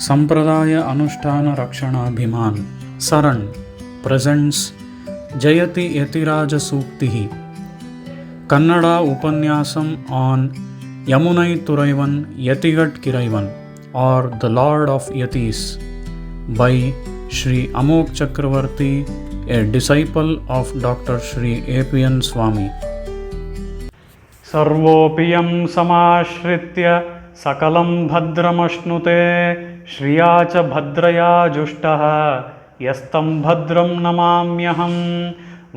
ಸಂಪ್ರದಾಯ ಅನುಷ್ಠಾನ ರಕ್ಷಣಾಭಿಮಾನ್ ಸರಣ್ ಪ್ರೆಸೆಂಟ್ಸ್ ಜಯತಿ ಯತಿರಾಜ ಸೂಕ್ತಿ ಕನ್ನಡ ಉಪನ್ಯಾಸಂ ಆನ್ ಯಮುನೈ ತುರೈವನ್ ಯತಿಗಟ್ ಕಿರೈವನ್ or the lord of yatis by Shri Amogh Chakravarti, a disciple of doctor Shri APN Swami. ಸರ್ವೋಪಿಯಂ ಸಮಾಶ್ರಿತ್ಯ ಸಕಲಂ ಭದ್ರಮಶ್ನುತೆ ಶ್ರಿಯಾ ಚ ಭದ್ರಯಾ ಜುಷ್ಟಃ ಯಸ್ತಂ ಭದ್ರಂ ನಮಾಮ್ಯಹಂ.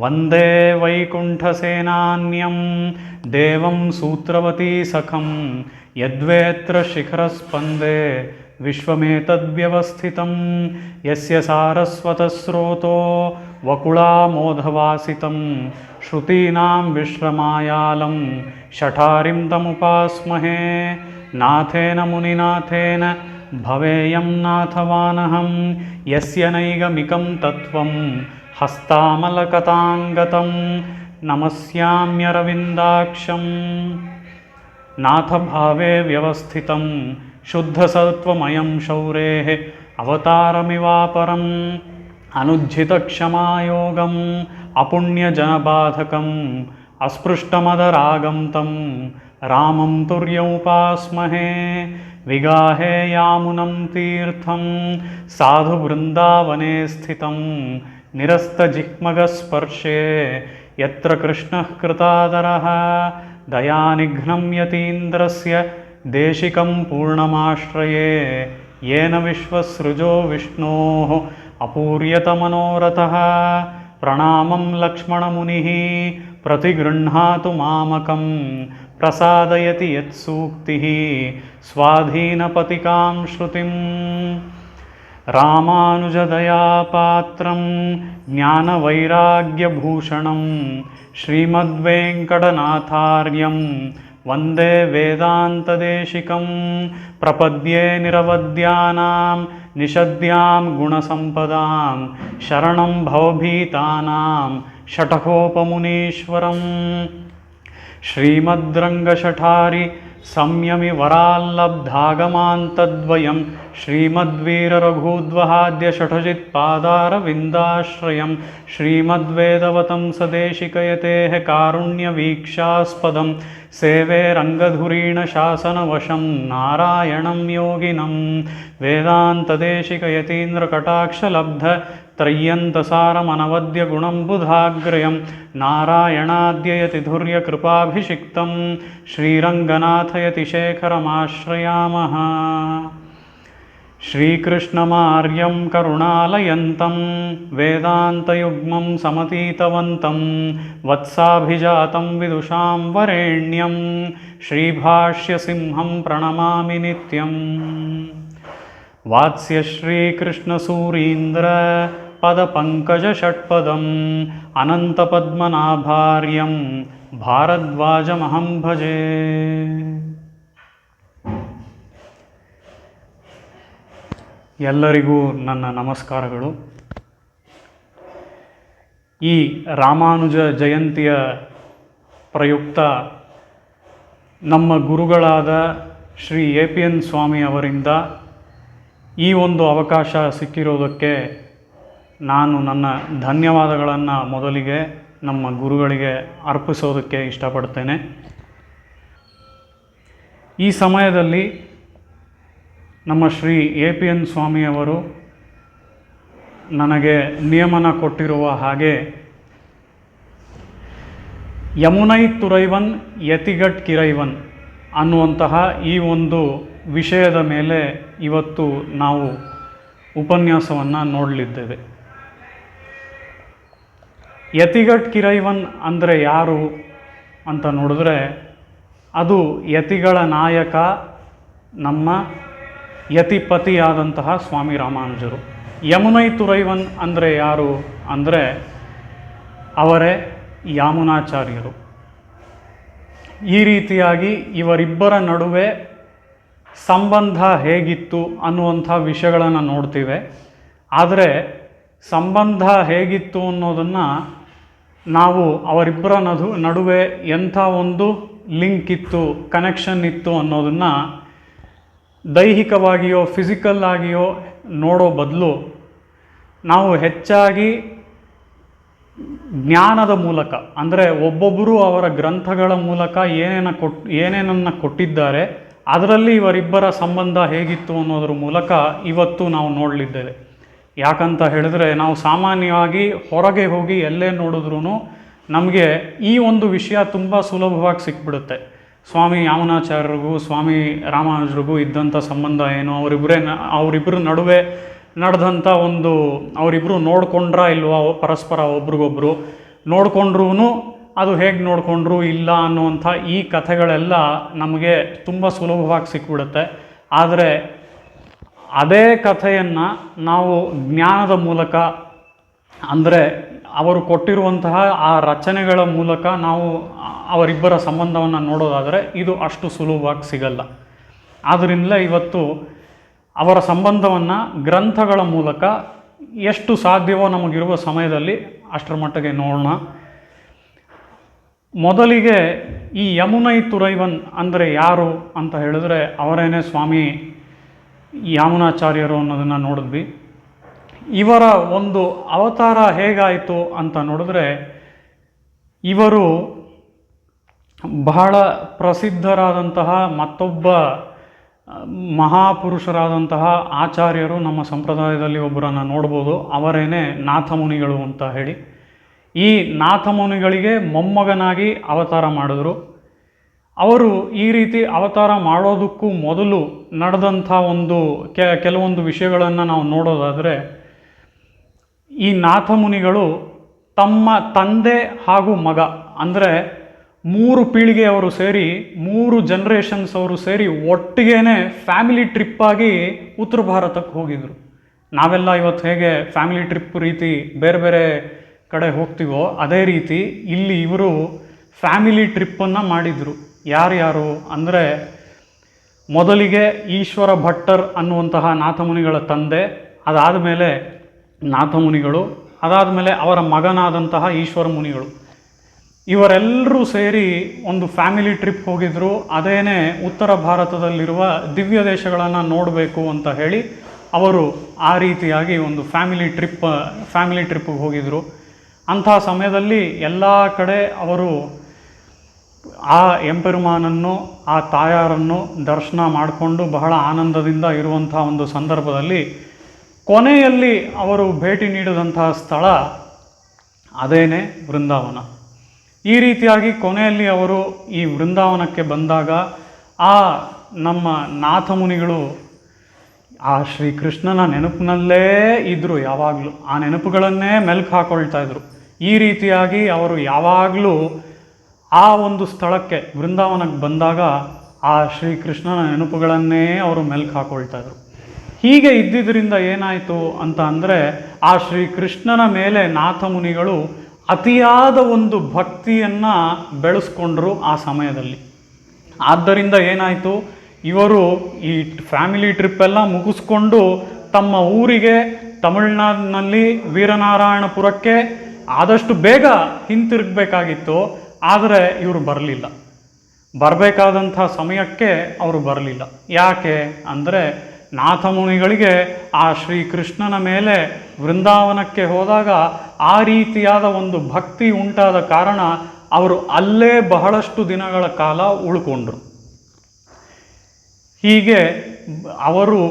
ವಂದೇ ವೈಕುಂಠಸೇನಾನ್ಯಂ ದೇವಂ ಸೂತ್ರವತೀ ಸಖಂ ಯದ್ವೇತ್ರ ಶಿಖರಸ್ಪಂದೇ ವಿಶ್ವಮೇತದ್ವ್ಯವಸ್ಥಿತಂ ಯಸ್ಯ ಸಾರಸ್ವತಃ ಸ್ರೋತೋ ವಕುಳಾಮೋಧವಾಸಿತಂ ಶ್ರುತೀನಾಂ ವಿಶ್ರಮಾಯಾಲಂ ಶಠಾರಿಂ ತಮುಪಾಸ್ಮಹೇ. ನಾಥೇನ ಮುನಿನಾಥೇನ ಭವೇಯಂ ನಾಥವಾನಹಂ ಯಸ್ಯ ನೈಗಮಿಕಂ ತತ್ವಂ ಹಸ್ತಾಮಲಕತಾಂಗತಂ ನಮಸ್ಯಾಮ್ಯರವಿಂದಾಕ್ಷಂ. ನಾಥಭಾವೇ ವ್ಯವಸ್ಥಿತಂ ಶುದ್ಧಸತ್ವಮಯಂ ಶೌರೇಃ ಅವತಾರಮಿವಾಪರಂ ಅನುಜ್ಜಿತಕ್ಷಮಾಯೋಗಂ ಅಪುಣ್ಯಜನಬಾಧಕಂ ಅಸ್ಪೃಷ್ಟಮದರಾಗಂ ತಂ ರಾಮಂ ತುರ್ಯಮುಪಾಸ್ಮಹೇ. ವಿಗಾಹೇ ಯಾಮುನಂ ತೀರ್ಥಂ ಸಾಧು ಬೃಂದಾವನೆ ಸ್ಥಿತಂ ನಿರಸ್ತಜಿಹ್ಮಗಸ್ಪರ್ಶೇ ಯತ್ರ ಕೃಷ್ಣಃ ಕೃತಾದರಃ. ದಯಾನಿಘ್ನಂ ಯತೀಂದ್ರಸ್ಯ ದೇಶಿಕಂ ಪೂರ್ಣಮಾಶ್ರಯೇ ಯೇನ ವಿಶ್ವಸೃಜೋ ವಿಷ್ಣೋಃ ಅಪೂರ್ಯತಮನೋರಥಃ. ಪ್ರಣಾಮಂ ಲಕ್ಷ್ಮಣಮುನಿಃ ಪ್ರತಿಗೃಹ್ಣಾತು ಮಾಮಕಂ ಪ್ರಸಾದಯತಿ ಯತ್ಸೂಕ್ತಿಃ ಸ್ವಾಧೀನಪತಿಕಾಂ ಶ್ರುತಿಂ. ರಾಮಾನುಜದಯಾಪಾತ್ರಂ ಜ್ಞಾನವೈರಾಗ್ಯಭೂಷಣಂ ಶ್ರೀಮದ್ವೆಂಕಟನಾಥಾರ್ಯಂ ವಂದೇ ವೇದಾಂತದೇಶಿಕಂ. ಪ್ರಪದ್ಯೆ ನಿರವದ್ಯಾನಾಂ ನಿಷದ್ಯಾಂ ಗುಣಸಂಪದಾಂ ಶರಣಂ ಭವಭೀತಾನಾಂ ಷಟಕೋಪಮುನೀಶ್ವರಂ. ಶ್ರೀಮದ್ರಂಗಶಠಾರಿ ಸಂಯಮಿ ವರಾಲ್ಲಬ್ಧಾಗಮಾಂತದ್ವಯಂ ಶ್ರೀಮದ್ವೀರರಘೂದ್ವಹಾದ್ಯ ಷಠಜಿತ್ಪಾದಾರವಿಂದಾಶ್ರಯಂ. ಶ್ರೀಮದ್ವೇದವತಂ ಸದೇಶಿಕಯತೇಃ ಕಾರುಣ್ಯವೀಕ್ಷಾಸ್ಪದಂ ಸೇವೆ ರಂಗಧುರೀಣ ಶಾಸನವಶಂ ನಾರಾಯಣಂ ಯೋಗಿನಂ. ವೇದಾಂತದೇಶಿಕಯತೀಂದ್ರಕಟಾಕ್ಷಲಬ್ಧ ತ್ರಯ್ಯಂತಸಾರಮನವದ್ಯ ಗುಣಂ ಬುಧಾಗ್ರಯಂ ನಾರಾಯಣಾದ್ಯಯತಿಧುರ್ಯಕೃಪಾಭಿಷಿಕ್ತಂ ಶ್ರೀರಂಗನಾಥಯತಿಶೇಖರಮಾಶ್ರಯಾಮಃ. ಶ್ರೀಕೃಷ್ಣಮಾರ್ಯಂ ಕರುಣಾಲಯಂತಂ ವೇದಾಂತಯುಗ್ಮಂ ಸಮತೀತವಂತಂ ವತ್ಸಾಭಿಜಾತಂ ವಿದುಷಾಂ ವರೇಣ್ಯಂ ಶ್ರೀಭಾಷ್ಯಸಿಂಹಂ ಪ್ರಣಮಾಮಿ ನಿತ್ಯಂ. ವಾತ್ಸ್ಯ ಶ್ರೀಕೃಷ್ಣಸೂರೀಂದ್ರ ಪದಪಂಕಜಷಟ್ಪದಂ ಅನಂತಪದ್ಮನಾಭಾರ್ಯಂ ಭಾರದ್ವಾಜಮಹಂ ಭಜೆ. ಎಲ್ಲರಿಗೂ ನನ್ನ ನಮಸ್ಕಾರಗಳು. ಈ ರಾಮಾನುಜ ಜಯಂತಿಯ ಪ್ರಯುಕ್ತ ನಮ್ಮ ಗುರುಗಳಾದ ಶ್ರೀ APN ಸ್ವಾಮಿ ಅವರಿಂದ ಈ ಒಂದು ಅವಕಾಶ ಸಿಕ್ಕಿರೋದಕ್ಕೆ ನಾನು ನನ್ನ ಧನ್ಯವಾದಗಳನ್ನು ಮೊದಲಿಗೆ ನಮ್ಮ ಗುರುಗಳಿಗೆ ಅರ್ಪಿಸೋದಕ್ಕೆ ಇಷ್ಟಪಡ್ತೇನೆ. ಈ ಸಮಯದಲ್ಲಿ ನಮ್ಮ ಶ್ರೀ APN ಸ್ವಾಮಿಯವರು ನನಗೆ ನಿಯಮನ ಕೊಟ್ಟಿರುವ ಹಾಗೆ ಯಮುನೈ ತುರೈವನ್ ಯತಿಗಟ್ ಕಿರೈವನ್ ಅನ್ನುವಂತಹ ಈ ಒಂದು ವಿಷಯದ ಮೇಲೆ ಇವತ್ತು ನಾವು ಉಪನ್ಯಾಸವನ್ನು ನೋಡಲಿದ್ದೇವೆ. ಯತಿಗಟ್ ಕಿರೈವನ್ ಅಂದರೆ ಯಾರು ಅಂತ ನೋಡಿದ್ರೆ, ಅದು ಯತಿಗಳ ನಾಯಕ ನಮ್ಮ ಯತಿಪತಿಯಾದಂತಹ ಸ್ವಾಮಿ ರಾಮಾನುಜರು. ಯಮುನೈ ತುರೈವನ್ ಅಂದರೆ ಯಾರು ಅಂದರೆ ಅವರೇ ಯಾಮುನಾಚಾರ್ಯರು. ಈ ರೀತಿಯಾಗಿ ಇವರಿಬ್ಬರ ನಡುವೆ ಸಂಬಂಧ ಹೇಗಿತ್ತು ಅನ್ನುವಂಥ ವಿಷಯಗಳನ್ನು ನೋಡ್ತೀವಿ. ಆದರೆ ಸಂಬಂಧ ಹೇಗಿತ್ತು ಅನ್ನೋದನ್ನು ನಾವು ಅವರಿಬ್ಬರ ನಡುವೆ ಎಂಥ ಒಂದು ಲಿಂಕ್ ಇತ್ತು, ಕನೆಕ್ಷನ್ ಇತ್ತು ಅನ್ನೋದನ್ನು ದೈಹಿಕವಾಗಿಯೋ ಫಿಸಿಕಲ್ ಆಗಿಯೋ ನೋಡೋ ಬದಲು ನಾವು ಹೆಚ್ಚಾಗಿ ಜ್ಞಾನದ ಮೂಲಕ, ಅಂದರೆ ಒಬ್ಬೊಬ್ಬರು ಅವರ ಗ್ರಂಥಗಳ ಮೂಲಕ ಏನೇನನ್ನು ಕೊಟ್ಟಿದ್ದಾರೆ, ಅದರಲ್ಲಿ ಇವರಿಬ್ಬರ ಸಂಬಂಧ ಹೇಗಿತ್ತು ಅನ್ನೋದ್ರ ಮೂಲಕ ಇವತ್ತು ನಾವು ನೋಡಲಿದ್ದೇವೆ. ಯಾಕಂತ ಹೇಳಿದ್ರೆ ನಾವು ಸಾಮಾನ್ಯವಾಗಿ ಹೊರಗೆ ಹೋಗಿ ಎಲ್ಲೇ ನೋಡಿದ್ರೂ ನಮಗೆ ಈ ಒಂದು ವಿಷಯ ತುಂಬ ಸುಲಭವಾಗಿ ಸಿಕ್ಬಿಡುತ್ತೆ. ಸ್ವಾಮಿ ಯಾಮುನಾಚಾರ್ಯರಿಗೂ ಸ್ವಾಮಿ ರಾಮಾನುಜರಿಗೂ ಇದ್ದಂಥ ಸಂಬಂಧ ಏನು, ಅವರಿಬ್ಬರ ನಡುವೆ ನಡೆದಂಥ ಒಂದು, ಅವರಿಬ್ಬರು ನೋಡ್ಕೊಂಡ್ರಾ ಇಲ್ವಾ ಪರಸ್ಪರ ಒಬ್ರಿಗೊಬ್ರು, ನೋಡಿಕೊಂಡ್ರೂ ಅದು ಹೇಗೆ ನೋಡಿಕೊಂಡ್ರು ಇಲ್ಲ ಅನ್ನುವಂಥ ಈ ಕಥೆಗಳೆಲ್ಲ ನಮಗೆ ತುಂಬ ಸುಲಭವಾಗಿ ಸಿಕ್ಬಿಡುತ್ತೆ. ಆದರೆ ಅದೇ ಕಥೆಯನ್ನು ನಾವು ಜ್ಞಾನದ ಮೂಲಕ, ಅಂದರೆ ಅವರು ಕೊಟ್ಟಿರುವಂತಹ ಆ ರಚನೆಗಳ ಮೂಲಕ ನಾವು ಅವರಿಬ್ಬರ ಸಂಬಂಧವನ್ನು ನೋಡೋದಾದರೆ ಇದು ಅಷ್ಟು ಸುಲಭವಾಗಿ ಸಿಗಲ್ಲ. ಆದ್ದರಿಂದಲೇ ಇವತ್ತು ಅವರ ಸಂಬಂಧವನ್ನು ಗ್ರಂಥಗಳ ಮೂಲಕ ಎಷ್ಟು ಸಾಧ್ಯವೋ ನಮಗಿರುವ ಸಮಯದಲ್ಲಿ ಅಷ್ಟರ ಮಟ್ಟಿಗೆ ನೋಡೋಣ. ಮೊದಲಿಗೆ ಈ ಯಮುನೈ ತುರೈವನ್ ಅಂದರೆ ಯಾರು ಅಂತ ಹೇಳಿದ್ರೆ ಅವರೇನೇ ಸ್ವಾಮಿ ಯಾಮುನಾಚಾರ್ಯರು ಅನ್ನೋದನ್ನು ನೋಡಿದ್ವಿ. ಇವರ ಒಂದು ಅವತಾರ ಹೇಗಾಯಿತು ಅಂತ ನೋಡಿದ್ರೆ, ಇವರು ಬಹಳ ಪ್ರಸಿದ್ಧರಾದಂತಹ ಮತ್ತೊಬ್ಬ ಮಹಾಪುರುಷರಾದಂತಹ ಆಚಾರ್ಯರು ನಮ್ಮ ಸಂಪ್ರದಾಯದಲ್ಲಿ ಒಬ್ಬರನ್ನು ನೋಡ್ಬೋದು. ಅವರೇನೇ ನಾಥಮುನಿಗಳು ಅಂತ ಹೇಳಿ. ಈ ನಾಥಮುನಿಗಳಿಗೆ ಮೊಮ್ಮಗನಾಗಿ ಅವತಾರ ಮಾಡಿದ್ರು. ಅವರು ಈ ರೀತಿ ಅವತಾರ ಮಾಡೋದಕ್ಕೂ ಮೊದಲು ನಡೆದಂಥ ಒಂದು ಕೆಲವೊಂದು ವಿಷಯಗಳನ್ನು ನಾವು ನೋಡೋದಾದರೆ, ಈ ನಾಥಮುನಿಗಳು ತಮ್ಮ ತಂದೆ ಹಾಗೂ ಮಗ, ಅಂದರೆ 3 ಪೀಳಿಗೆ ಅವರು ಸೇರಿ, 3 ಜನರೇಷನ್ಸ್ ಅವರು ಸೇರಿ ಒಟ್ಟಿಗೇ ಫ್ಯಾಮಿಲಿ ಟ್ರಿಪ್ಪಾಗಿ ಉತ್ತರ ಭಾರತಕ್ಕೆ ಹೋಗಿದ್ರು. ನಾವೆಲ್ಲ ಇವತ್ತು ಹೇಗೆ ಫ್ಯಾಮಿಲಿ ಟ್ರಿಪ್ ರೀತಿ ಬೇರೆ ಬೇರೆ ಕಡೆ ಹೋಗ್ತೀವೋ ಅದೇ ರೀತಿ ಇಲ್ಲಿ ಇವರು ಫ್ಯಾಮಿಲಿ ಟ್ರಿಪ್ಪನ್ನು ಮಾಡಿದರು. ಯಾರ್ಯಾರು ಅಂದರೆ, ಮೊದಲಿಗೆ ಈಶ್ವರ ಭಟ್ಟರ್ ಅನ್ನುವಂತಹ ನಾಥಮುನಿಗಳ ತಂದೆ, ಅದಾದ ಮೇಲೆ ನಾಥಮುನಿಗಳು, ಅದಾದಮೇಲೆ ಅವರ ಮಗನಾದಂತಹ ಈಶ್ವರ ಮುನಿಗಳು, ಇವರೆಲ್ಲರೂ ಸೇರಿ ಒಂದು ಫ್ಯಾಮಿಲಿ ಟ್ರಿಪ್ ಹೋಗಿದ್ರು. ಅದೇನೇ ಉತ್ತರ ಭಾರತದಲ್ಲಿರುವ ದಿವ್ಯ ದೇಶಗಳನ್ನು ನೋಡಬೇಕು ಅಂತ ಹೇಳಿ ಅವರು ಆ ರೀತಿಯಾಗಿ ಒಂದು ಫ್ಯಾಮಿಲಿ ಟ್ರಿಪ್ಪಿಗೆ ಹೋಗಿದ್ರು. ಅಂಥ ಸಮಯದಲ್ಲಿ ಎಲ್ಲ ಕಡೆ ಅವರು ಆ ಎಂಪೆರುಮಾನನ್ನು, ಆ ತಾಯಾರನ್ನು ದರ್ಶನ ಮಾಡಿಕೊಂಡು ಬಹಳ ಆನಂದದಿಂದ ಇರುವಂಥ ಒಂದು ಸಂದರ್ಭದಲ್ಲಿ ಕೊನೆಯಲ್ಲಿ ಅವರು ಭೇಟಿ ನೀಡಿದಂತಹ ಸ್ಥಳ ಅದೇನೇ ವೃಂದಾವನ. ಈ ರೀತಿಯಾಗಿ ಕೊನೆಯಲ್ಲಿ ಅವರು ಈ ವೃಂದಾವನಕ್ಕೆ ಬಂದಾಗ ಆ ನಮ್ಮ ನಾಥಮುನಿಗಳು ಆ ಶ್ರೀಕೃಷ್ಣನ ನೆನಪಿನಲ್ಲೇ ಇದ್ದರು. ಯಾವಾಗಲೂ ಆ ನೆನಪುಗಳನ್ನೇ ಮೆಲುಕು ಹಾಕೊಳ್ತಾ ಇದ್ರು. ಈ ರೀತಿಯಾಗಿ ಅವರು ಯಾವಾಗಲೂ ಆ ಒಂದು ಸ್ಥಳಕ್ಕೆ ವೃಂದಾವನಕ್ಕೆ ಬಂದಾಗ ಆ ಶ್ರೀಕೃಷ್ಣನ ನೆನಪುಗಳನ್ನೇ ಅವರು ಮೆಲುಕು ಹಾಕೊಳ್ತಾ ಇದ್ರು. ಹೀಗೆ ಇದ್ದಿದ್ದರಿಂದ ಏನಾಯಿತು ಅಂತ ಅಂದರೆ, ಆ ಶ್ರೀಕೃಷ್ಣನ ಮೇಲೆ ನಾಥಮುನಿಗಳು ಅತಿಯಾದ ಒಂದು ಭಕ್ತಿಯನ್ನು ಬೆಳೆಸ್ಕೊಂಡ್ರು ಆ ಸಮಯದಲ್ಲಿ. ಆದ್ದರಿಂದ ಏನಾಯಿತು, ಇವರು ಈ ಫ್ಯಾಮಿಲಿ ಟ್ರಿಪ್ಪೆಲ್ಲ ಮುಗಿಸ್ಕೊಂಡು ತಮ್ಮ ಊರಿಗೆ ತಮಿಳುನಾಡಿನಲ್ಲಿ ವೀರನಾರಾಯಣಪುರಕ್ಕೆ ಆದಷ್ಟು ಬೇಗ ಹಿಂತಿರುಗಬೇಕಾಗಿತ್ತು. ಆದರೆ ಇವರು ಬರಲಿಲ್ಲ. ಬರಬೇಕಾದಂಥ ಸಮಯಕ್ಕೆ ಅವರು ಬರಲಿಲ್ಲ. ಯಾಕೆ ಅಂದರೆ, ನಾಥಮುನಿಗಳಿಗೆ ಆ ಶ್ರೀಕೃಷ್ಣನ ಮೇಲೆ ವೃಂದಾವನಕ್ಕೆ ಹೋದಾಗ ಆ ರೀತಿಯಾದ ಒಂದು ಭಕ್ತಿ ಉಂಟಾದ ಕಾರಣ ಅವರು ಅಲ್ಲೇ ಬಹಳಷ್ಟು ದಿನಗಳ ಕಾಲ ಉಳ್ಕೊಂಡ್ರು. ಹೀಗೆ ಅವರು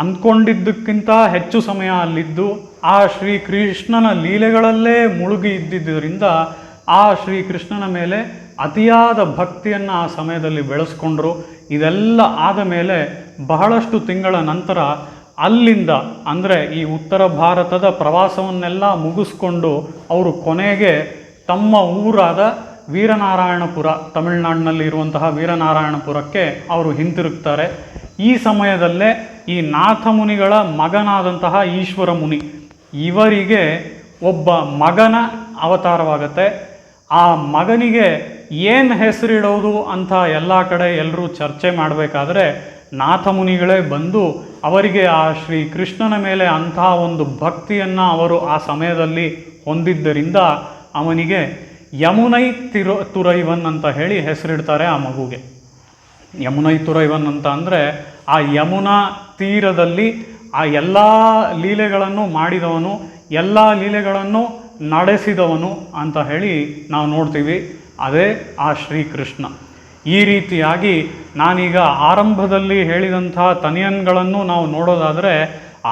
ಅಂದ್ಕೊಂಡಿದ್ದಕ್ಕಿಂತ ಹೆಚ್ಚು ಸಮಯ ಅಲ್ಲಿದ್ದು ಆ ಶ್ರೀಕೃಷ್ಣನ ಲೀಲೆಗಳಲ್ಲೇ ಮುಳುಗಿ ಇದ್ದಿದ್ದರಿಂದ ಆ ಶ್ರೀಕೃಷ್ಣನ ಮೇಲೆ ಅತಿಯಾದ ಭಕ್ತಿಯನ್ನು ಆ ಸಮಯದಲ್ಲಿ ಬೆಳೆಸ್ಕೊಂಡ್ರು. ಇದೆಲ್ಲ ಆದ ಮೇಲೆ ಬಹಳಷ್ಟು ತಿಂಗಳ ನಂತರ ಅಲ್ಲಿಂದ, ಅಂದರೆ ಈ ಉತ್ತರ ಭಾರತದ ಪ್ರವಾಸವನ್ನೆಲ್ಲ ಮುಗಿಸ್ಕೊಂಡು ಅವರು ಕೊನೆಗೆ ತಮ್ಮ ಊರಾದ ವೀರನಾರಾಯಣಪುರ, ತಮಿಳುನಾಡಿನಲ್ಲಿ ಇರುವಂತಹ ವೀರನಾರಾಯಣಪುರಕ್ಕೆ ಅವರು ಹಿಂತಿರುಗ್ತಾರೆ. ಈ ಸಮಯದಲ್ಲೇ ಈ ನಾಥಮುನಿಗಳ ಮಗನಾದಂತಹ ಈಶ್ವರ ಮುನಿ, ಇವರಿಗೆ ಒಬ್ಬ ಮಗನ ಅವತಾರವಾಗತ್ತೆ. ಆ ಮಗನಿಗೆ ಏನು ಹೆಸರಿಡೋದು ಅಂತ ಎಲ್ಲ ಕಡೆ ಎಲ್ಲರೂ ಚರ್ಚೆ ಮಾಡಬೇಕಾದ್ರೆ ನಾಥಮುನಿಗಳೇ ಬಂದು ಅವರಿಗೆ ಆ ಶ್ರೀಕೃಷ್ಣನ ಮೇಲೆ ಅಂತಹ ಒಂದು ಭಕ್ತಿಯನ್ನು ಅವರು ಆ ಸಮಯದಲ್ಲಿ ಹೊಂದಿದ್ದರಿಂದ ಅವನಿಗೆ ಯಮುನೈ ತುರೈವನ್ ಅಂತ ಹೇಳಿ ಹೆಸರಿಡ್ತಾರೆ ಆ ಮಗುಗೆ. ಯಮುನೈ ತುರೈವನ್ ಅಂತ ಅಂದರೆ ಆ ಯಮುನಾ ತೀರದಲ್ಲಿ ಆ ಎಲ್ಲ ಲೀಲೆಗಳನ್ನು ಮಾಡಿದವನು, ಎಲ್ಲ ಲೀಲೆಗಳನ್ನು ನಡೆಸಿದವನು ಅಂತ ಹೇಳಿ ನಾವು ನೋಡ್ತೀವಿ. ಅದೇ ಆ ಶ್ರೀಕೃಷ್ಣ. ಈ ರೀತಿಯಾಗಿ ನಾನೀಗ ಆರಂಭದಲ್ಲಿ ಹೇಳಿದಂತಹ ತನಿಯನ್ಗಳನ್ನು ನಾವು ನೋಡೋದಾದರೆ,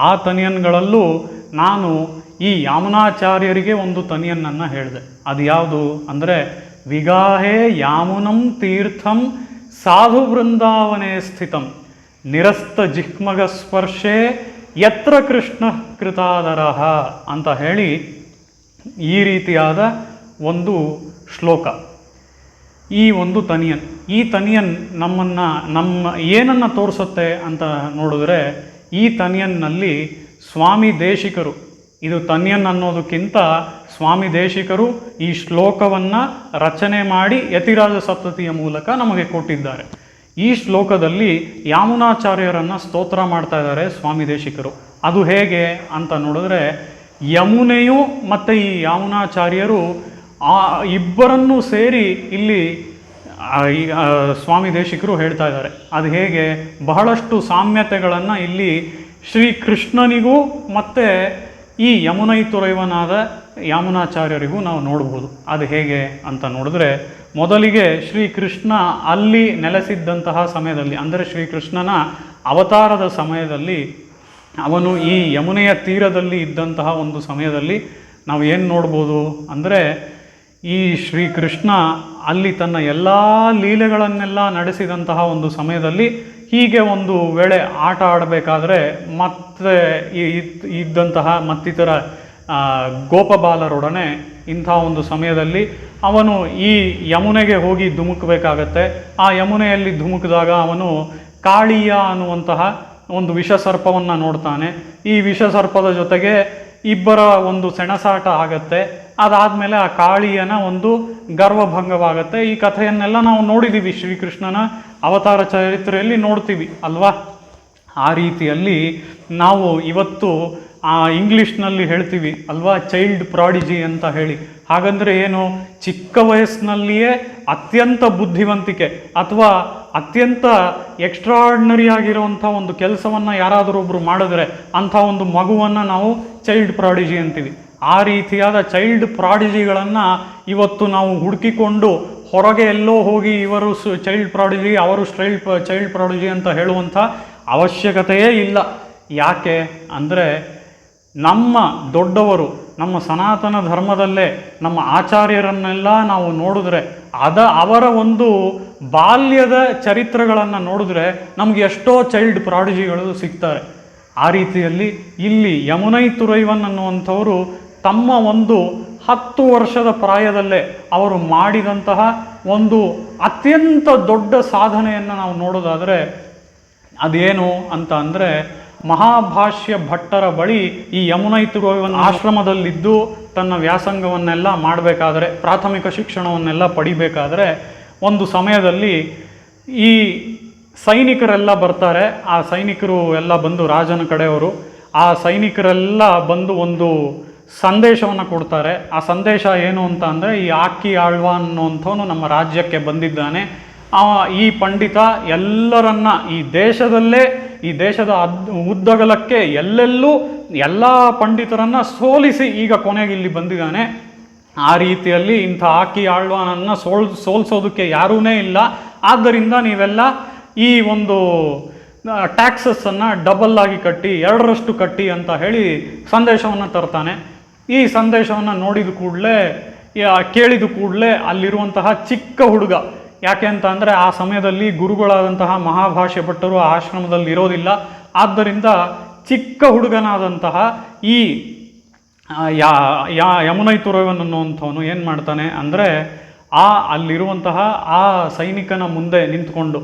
ಆ ತನಿಯನ್ಗಳಲ್ಲೂ ನಾನು ಈ ಯಾಮುನಾಚಾರ್ಯರಿಗೆ ಒಂದು ತನಿಯನ್ನನ್ನು ಹೇಳಿದೆ. ಅದು ಯಾವುದು ಅಂದರೆ, ವಿಗಾಹೇ ಯಾಮುನಂ ತೀರ್ಥಂ ಸಾಧು ಬೃಂದಾವನೇ ಸ್ಥಿತಂ ನಿರಸ್ತ ಜಿಹ್ಮಗ ಸ್ಪರ್ಶೆ ಯತ್ರ ಕೃಷ್ಣ ಕೃತಾದರಹ ಅಂತ ಹೇಳಿ ಈ ರೀತಿಯಾದ ಒಂದು ಶ್ಲೋಕ, ಈ ಒಂದು ತನಿಯನ್. ಈ ತನಿಯನ್ ನಮ್ಮ ಏನನ್ನು ತೋರಿಸುತ್ತೆ ಅಂತ ನೋಡಿದ್ರೆ, ಈ ತನಿಯನ್ನಲ್ಲಿ ಸ್ವಾಮಿ ದೇಶಿಕರು, ಇದು ತನಿಯನ್ ಅನ್ನೋದಕ್ಕಿಂತ ಸ್ವಾಮಿ ದೇಶಿಕರು ಈ ಶ್ಲೋಕವನ್ನು ರಚನೆ ಮಾಡಿ ಯತಿರಾಜ ಸಪ್ತತಿಯ ಮೂಲಕ ನಮಗೆ ಕೊಟ್ಟಿದ್ದಾರೆ. ಈ ಶ್ಲೋಕದಲ್ಲಿ ಯಾಮುನಾಚಾರ್ಯರನ್ನು ಸ್ತೋತ್ರ ಮಾಡ್ತಾ ಇದ್ದಾರೆ ಸ್ವಾಮಿ ದೇಶಿಕರು. ಅದು ಹೇಗೆ ಅಂತ ನೋಡಿದ್ರೆ, ಯಮುನೆಯು ಮತ್ತು ಈ ಯಾಮುನಾಚಾರ್ಯರು ಆ ಇಬ್ಬರನ್ನೂ ಸೇರಿ ಇಲ್ಲಿ ಸ್ವಾಮಿ ದೇಶಿಕರು ಹೇಳ್ತಾ ಇದ್ದಾರೆ. ಅದು ಹೇಗೆ, ಬಹಳಷ್ಟು ಸಾಮ್ಯತೆಗಳನ್ನು ಇಲ್ಲಿ ಶ್ರೀಕೃಷ್ಣನಿಗೂ ಮತ್ತು ಈ ಯಮುನೈತುರೈವನಾದ ಯಾಮುನಾಚಾರ್ಯರಿಗೂ ನಾವು ನೋಡ್ಬೋದು. ಅದು ಹೇಗೆ ಅಂತ ನೋಡಿದ್ರೆ, ಮೊದಲಿಗೆ ಶ್ರೀಕೃಷ್ಣ ಅಲ್ಲಿ ನೆಲೆಸಿದ್ದಂತಹ ಸಮಯದಲ್ಲಿ, ಅಂದರೆ ಶ್ರೀಕೃಷ್ಣನ ಅವತಾರದ ಸಮಯದಲ್ಲಿ, ಅವನು ಈ ಯಮುನೆಯ ತೀರದಲ್ಲಿ ಇದ್ದಂತಹ ಒಂದು ಸಮಯದಲ್ಲಿ ನಾವು ಏನು ನೋಡ್ಬೋದು ಅಂದರೆ, ಈ ಶ್ರೀಕೃಷ್ಣ ಅಲ್ಲಿ ತನ್ನ ಎಲ್ಲ ಲೀಲೆಗಳನ್ನೆಲ್ಲ ನಡೆಸಿದಂತಹ ಒಂದು ಸಮಯದಲ್ಲಿ ಹೀಗೆ ಒಂದು ವೇಳೆ ಆಟ ಆಡಬೇಕಾದ್ರೆ ಮತ್ತೆ ಇದ್ದಂತಹ ಮತ್ತಿತರ ಗೋಪಬಾಲರೊಡನೆ ಇಂಥ ಒಂದು ಸಮಯದಲ್ಲಿ ಅವನು ಈ ಯಮುನೆಗೆ ಹೋಗಿ ಧುಮುಕಬೇಕಾಗತ್ತೆ. ಆ ಯಮುನೆಯಲ್ಲಿ ಧುಮುಕಿದಾಗ ಅವನು ಕಾಳಿಯ ಅನ್ನುವಂತಹ ಒಂದು ವಿಷಸರ್ಪವನ್ನು ನೋಡ್ತಾನೆ. ಈ ವಿಷಸರ್ಪದ ಜೊತೆಗೆ ಇಬ್ಬರ ಒಂದು ಸೆಣಸಾಟ ಆಗತ್ತೆ. ಅದಾದಮೇಲೆ ಆ ಕಾಳಿಯನ ಒಂದು ಗರ್ವಭಂಗವಾಗತ್ತೆ. ಈ ಕಥೆಯನ್ನೆಲ್ಲ ನಾವು ನೋಡಿದ್ದೀವಿ, ಶ್ರೀಕೃಷ್ಣನ ಅವತಾರ ಚರಿತ್ರೆಯಲ್ಲಿ ನೋಡ್ತೀವಿ ಅಲ್ವಾ. ಆ ರೀತಿಯಲ್ಲಿ ನಾವು ಇವತ್ತು ಇಂಗ್ಲೀಷ್ನಲ್ಲಿ ಹೇಳ್ತೀವಿ ಅಲ್ವಾ, ಚೈಲ್ಡ್ ಪ್ರಾಡಿಜಿ ಅಂತ ಹೇಳಿ. ಹಾಗಂದರೆ ಏನು, ಚಿಕ್ಕ ವಯಸ್ಸಿನಲ್ಲಿಯೇ ಅತ್ಯಂತ ಬುದ್ಧಿವಂತಿಕೆ ಅಥವಾ ಅತ್ಯಂತ ಎಕ್ಸ್ಟ್ರಾರ್ಡಿನರಿ ಆಗಿರುವಂಥ ಒಂದು ಕೆಲಸವನ್ನು ಯಾರಾದರೂ ಒಬ್ಬರು ಮಾಡಿದ್ರೆ ಅಂಥ ಒಂದು ಮಗುವನ್ನು ನಾವು ಚೈಲ್ಡ್ ಪ್ರಾಡಿಜಿ ಅಂತೀವಿ. ಆ ರೀತಿಯಾದ ಚೈಲ್ಡ್ ಪ್ರಾಡಿಜಿಗಳನ್ನು ಇವತ್ತು ನಾವು ಹುಡುಕಿಕೊಂಡು ಹೊರಗೆ ಎಲ್ಲೋ ಹೋಗಿ ಇವರು ಚೈಲ್ಡ್ ಪ್ರಾಡಿಜಿ, ಅವರು ಚೈಲ್ಡ್ ಪ್ರಾಡಿಜಿ ಅಂತ ಹೇಳುವಂಥ ಅವಶ್ಯಕತೆಯೇ ಇಲ್ಲ. ಯಾಕೆ ಅಂದರೆ, ನಮ್ಮ ದೊಡ್ಡವರು, ನಮ್ಮ ಸನಾತನ ಧರ್ಮದಲ್ಲೇ ನಮ್ಮ ಆಚಾರ್ಯರನ್ನೆಲ್ಲ ನಾವು ನೋಡಿದ್ರೆ ಅವರ ಒಂದು ಬಾಲ್ಯದ ಚರಿತ್ರೆಗಳನ್ನು ನೋಡಿದ್ರೆ ನಮಗೆ ಎಷ್ಟೋ ಚೈಲ್ಡ್ ಪ್ರಾಡಿಜಿಗಳು ಸಿಗ್ತಾರೆ. ಆ ರೀತಿಯಲ್ಲಿ ಇಲ್ಲಿ ಯಮುನೈತುರೈವನ್ ಅನ್ನುವಂಥವರು ತಮ್ಮ ಒಂದು 10 ವರ್ಷದ ಪ್ರಾಯದಲ್ಲೇ ಅವರು ಮಾಡಿದಂತಹ ಒಂದು ಅತ್ಯಂತ ದೊಡ್ಡ ಸಾಧನೆಯನ್ನು ನಾವು ನೋಡೋದಾದರೆ ಅದೇನು ಅಂತ ಅಂದರೆ, ಮಹಾಭಾಷ್ಯ ಭಟ್ಟರ ಬಳಿ ಈ ಯಮುನೈತುರೈವನ್ ಆಶ್ರಮದಲ್ಲಿದ್ದು ತನ್ನ ವ್ಯಾಸಂಗವನ್ನೆಲ್ಲ ಮಾಡಬೇಕಾದ್ರೆ, ಪ್ರಾಥಮಿಕ ಶಿಕ್ಷಣವನ್ನೆಲ್ಲ ಪಡಿಬೇಕಾದ್ರೆ ಒಂದು ಸಮಯದಲ್ಲಿ ಈ ಸೈನಿಕರೆಲ್ಲ ಬರ್ತಾರೆ. ಆ ಸೈನಿಕರು ಎಲ್ಲ ಬಂದು, ರಾಜನ ಕಡೆಯವರು, ಆ ಸೈನಿಕರೆಲ್ಲ ಬಂದು ಒಂದು ಸಂದೇಶವನ್ನು ಕೊಡ್ತಾರೆ. ಆ ಸಂದೇಶ ಏನು ಅಂತ ಅಂದರೆ, ಈ ಆಕ್ಕಿ ಆಳ್ವ ಅನ್ನುವಂಥವನು ನಮ್ಮ ರಾಜ್ಯಕ್ಕೆ ಬಂದಿದ್ದಾನೆ. ಈ ಪಂಡಿತ ಎಲ್ಲರನ್ನ ಈ ದೇಶದಲ್ಲೇ, ಈ ದೇಶದ ಉದ್ದಗಲಕ್ಕೆ ಎಲ್ಲೆಲ್ಲೂ ಎಲ್ಲ ಪಂಡಿತರನ್ನು ಸೋಲಿಸಿ ಈಗ ಕೊನೆಗೆ ಇಲ್ಲಿ ಬಂದಿದ್ದಾನೆ. ಆ ರೀತಿಯಲ್ಲಿ ಇಂಥ ಆಕ್ಕಿ ಆಳ್ವಾನನ್ನು ಸೋಲಿಸೋದಕ್ಕೆ ಯಾರೂ ಇಲ್ಲ. ಆದ್ದರಿಂದ ನೀವೆಲ್ಲ ಈ ಒಂದು ಟ್ಯಾಕ್ಸಸ್ಸನ್ನು ಡಬಲ್ ಆಗಿ ಕಟ್ಟಿ, 2ರಷ್ಟು ಕಟ್ಟಿ ಅಂತ ಹೇಳಿ ಸಂದೇಶವನ್ನು ತರ್ತಾನೆ. ಈ ಸಂದೇಶವನ್ನು ನೋಡಿದ ಕೂಡಲೇ, ಕೇಳಿದ ಕೂಡಲೇ ಅಲ್ಲಿರುವಂತಹ ಚಿಕ್ಕ ಹುಡುಗ, ಯಾಕೆ ಅಂತ ಅಂದರೆ ಆ ಸಮಯದಲ್ಲಿ ಗುರುಗಳಾದಂತಹ ಮಹಾಭಾಷ್ಯ ಭಟ್ಟರು ಆ ಆಶ್ರಮದಲ್ಲಿ ಇರೋದಿಲ್ಲ. ಆದ್ದರಿಂದ ಚಿಕ್ಕ ಹುಡುಗನಾದಂತಹ ಈ ಯಮುನೈತುರೈವನ್ ಅನ್ನುವಂಥವನು ಏನು ಮಾಡ್ತಾನೆ ಅಂದರೆ, ಅಲ್ಲಿರುವಂತಹ ಆ ಸೈನಿಕನ ಮುಂದೆ ನಿಂತ್ಕೊಂಡು,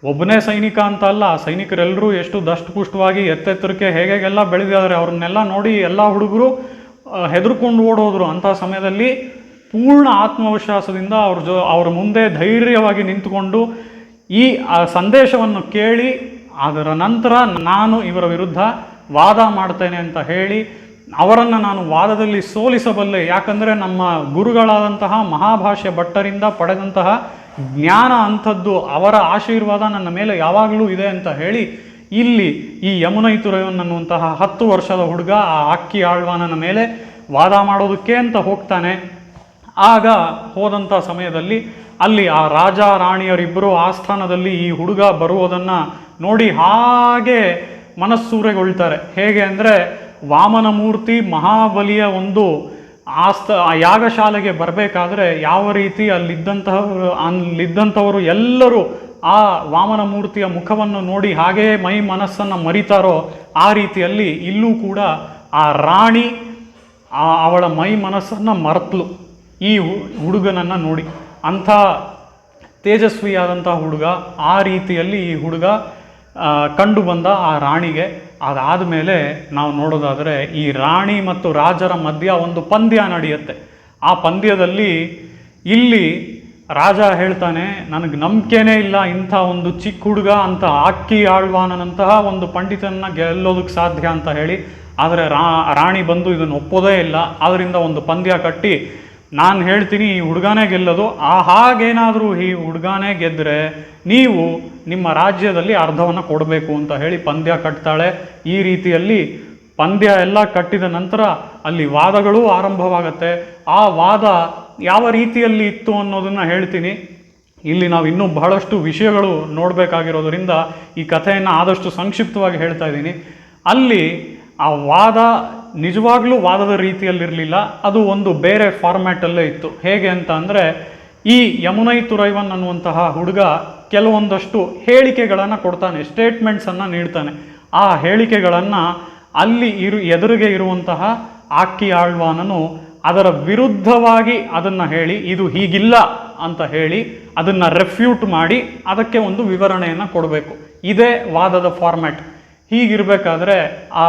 ಒಬ್ಬನೇ ಸೈನಿಕ ಅಂತ ಅಲ್ಲ, ಆ ಸೈನಿಕರೆಲ್ಲರೂ ಎಷ್ಟು ದಷ್ಟಪುಷ್ಟವಾಗಿ ಎತ್ತೆತ್ತರಕ್ಕೆ ಹೇಗೆಲ್ಲ ಬೆಳೆದಿದ್ದಾರೆ, ಅವ್ರನ್ನೆಲ್ಲ ನೋಡಿ ಎಲ್ಲ ಹುಡುಗರು ಹೆದರ್ಕೊಂಡು ಓಡೋದ್ರು. ಅಂಥ ಸಮಯದಲ್ಲಿ ಪೂರ್ಣ ಆತ್ಮವಿಶ್ವಾಸದಿಂದ ಅವ್ರ ಮುಂದೆ ಧೈರ್ಯವಾಗಿ ನಿಂತುಕೊಂಡು ಈ ಸಂದೇಶವನ್ನು ಕೇಳಿ, ಅದರ ನಂತರ ನಾನು ಇವರ ವಿರುದ್ಧ ವಾದ ಮಾಡ್ತೇನೆ ಅಂತ ಹೇಳಿ ಅವರನ್ನು ನಾನು ವಾದದಲ್ಲಿ ಸೋಲಿಸಬಲ್ಲೆ. ಯಾಕಂದರೆ ನಮ್ಮ ಗುರುಗಳಾದಂತಹ ಮಹಾಭಾಷ್ಯ ಭಟ್ಟರಿಂದ ಪಡೆದಂತಹ ಜ್ಞಾನ ಅಂಥದ್ದು, ಅವರ ಆಶೀರ್ವಾದ ನನ್ನ ಮೇಲೆ ಯಾವಾಗಲೂ ಇದೆ ಅಂತ ಹೇಳಿ ಇಲ್ಲಿ ಈ ಯಮುನೈತುರೈವನ್ ಅನ್ನುವಂತಹ 10 ವರ್ಷದ ಹುಡುಗ ಆ ಅಕ್ಕಿ ಆಳ್ವಾನನ ಮೇಲೆ ವಾದ ಮಾಡೋದಕ್ಕೆ ಅಂತ ಹೋಗ್ತಾನೆ. ಆಗ ಹೋದಂಥ ಸಮಯದಲ್ಲಿ ಅಲ್ಲಿ ಆ ರಾಜ ರಾಣಿಯರಿಬ್ಬರು ಆಸ್ಥಾನದಲ್ಲಿ ಈ ಹುಡುಗ ಬರುವುದನ್ನು ನೋಡಿ ಹಾಗೆ ಮನಸ್ಸೂರೆಗೊಳ್ತಾರೆ. ಹೇಗೆ ಅಂದರೆ, ವಾಮನ ಮೂರ್ತಿ ಮಹಾಬಲಿಯ ಒಂದು ಆ ಯಾಗಶಾಲೆಗೆ ಬರಬೇಕಾದ್ರೆ ಯಾವ ರೀತಿ ಅಲ್ಲಿದ್ದಂಥವರು ಎಲ್ಲರೂ ಆ ವಾಮನ ಮೂರ್ತಿಯ ಮುಖವನ್ನು ನೋಡಿ ಹಾಗೆಯೇ ಮೈ ಮನಸ್ಸನ್ನು ಮರಿತಾರೋ, ಆ ರೀತಿಯಲ್ಲಿ ಇಲ್ಲೂ ಕೂಡ ಆ ರಾಣಿ ಅವಳ ಮೈ ಮನಸ್ಸನ್ನು ಮರೆತಲು ಈ ಹುಡುಗನನ್ನು ನೋಡಿ. ಅಂಥ ತೇಜಸ್ವಿಯಾದಂಥ ಹುಡುಗ, ಆ ರೀತಿಯಲ್ಲಿ ಈ ಹುಡುಗ ಕಂಡು ಬಂದ ಆ ರಾಣಿಗೆ. ಅದಾದ ಮೇಲೆ ನಾವು ನೋಡೋದಾದರೆ ಈ ರಾಣಿ ಮತ್ತು ರಾಜರ ಮಧ್ಯ ಒಂದು ಪಂದ್ಯ ನಡೆಯುತ್ತೆ. ಆ ಪಂದ್ಯದಲ್ಲಿ ಇಲ್ಲಿ ರಾಜ ಹೇಳ್ತಾನೆ, ನನಗೆ ನಂಬಿಕೆನೇ ಇಲ್ಲ ಇಂಥ ಒಂದು ಚಿಕ್ಕ ಹುಡುಗ ಅಂತ ಅಕ್ಕಿ ಆಳ್ವಾನನಂತಹ ಒಂದು ಪಂಡಿತನನ್ನ ಗೆಲ್ಲೋದಕ್ಕೆ ಸಾಧ್ಯ ಅಂತ ಹೇಳಿ. ಆದರೆ ರಾಣಿ ಬಂದು ಇದನ್ನು ಒಪ್ಪೋದೇ ಇಲ್ಲ. ಆದ್ದರಿಂದ ಒಂದು ಪಂದ್ಯ ಕಟ್ಟಿ, ನಾನು ಹೇಳ್ತೀನಿ ಈ ಹುಡುಗನೇ ಗೆಲ್ಲೋದು, ಹಾಗೇನಾದರೂ ಈ ಹುಡುಗನೇ ಗೆದ್ದರೆ ನೀವು ನಿಮ್ಮ ರಾಜ್ಯದಲ್ಲಿ ಅರ್ಧವನ್ನು ಕೊಡಬೇಕು ಅಂತ ಹೇಳಿ ಪಂದ್ಯ ಕಟ್ತಾಳೆ. ಈ ರೀತಿಯಲ್ಲಿ ಪಂದ್ಯ ಎಲ್ಲ ಕಟ್ಟಿದ ನಂತರ ಅಲ್ಲಿ ವಾದಗಳು ಆರಂಭವಾಗತ್ತೆ. ಆ ವಾದ ಯಾವ ರೀತಿಯಲ್ಲಿ ಇತ್ತು ಅನ್ನೋದನ್ನು ಹೇಳ್ತೀನಿ. ಇಲ್ಲಿ ನಾವು ಇನ್ನೂ ಬಹಳಷ್ಟು ವಿಷಯಗಳು ನೋಡಬೇಕಾಗಿರೋದ್ರಿಂದ ಈ ಕಥೆಯನ್ನು ಆದಷ್ಟು ಸಂಕ್ಷಿಪ್ತವಾಗಿ ಹೇಳ್ತಾ ಇದ್ದೀನಿ. ಅಲ್ಲಿ ಆ ವಾದ ನಿಜವಾಗ್ಲೂ ವಾದದ ರೀತಿಯಲ್ಲಿರಲಿಲ್ಲ, ಅದು ಒಂದು ಬೇರೆ ಫಾರ್ಮ್ಯಾಟಲ್ಲೇ ಇತ್ತು. ಹೇಗೆ ಅಂತ ಅಂದರೆ, ಈ ಯಮುನೈತುರೈವನ್ ಅನ್ನುವಂತಹ ಹುಡುಗ ಕೆಲವೊಂದಷ್ಟು ಹೇಳಿಕೆಗಳನ್ನು ಕೊಡ್ತಾನೆ, ಸ್ಟೇಟ್ಮೆಂಟ್ಸನ್ನು ನೀಡ್ತಾನೆ. ಆ ಹೇಳಿಕೆಗಳನ್ನು ಅಲ್ಲಿ ಎದುರಿಗೆ ಇರುವಂತಹ ಅಕ್ಕಿ ಆಳ್ವಾನನು ಅದರ ವಿರುದ್ಧವಾಗಿ ಅದನ್ನು ಹೇಳಿ, ಇದು ಹೀಗಿಲ್ಲ ಅಂತ ಹೇಳಿ ಅದನ್ನು ರೆಫ್ಯೂಟ್ ಮಾಡಿ ಅದಕ್ಕೆ ಒಂದು ವಿವರಣೆಯನ್ನು ಕೊಡಬೇಕು. ಇದೇ ವಾದದ ಫಾರ್ಮ್ಯಾಟ್. ಹೀಗಿರಬೇಕಾದ್ರೆ ಆ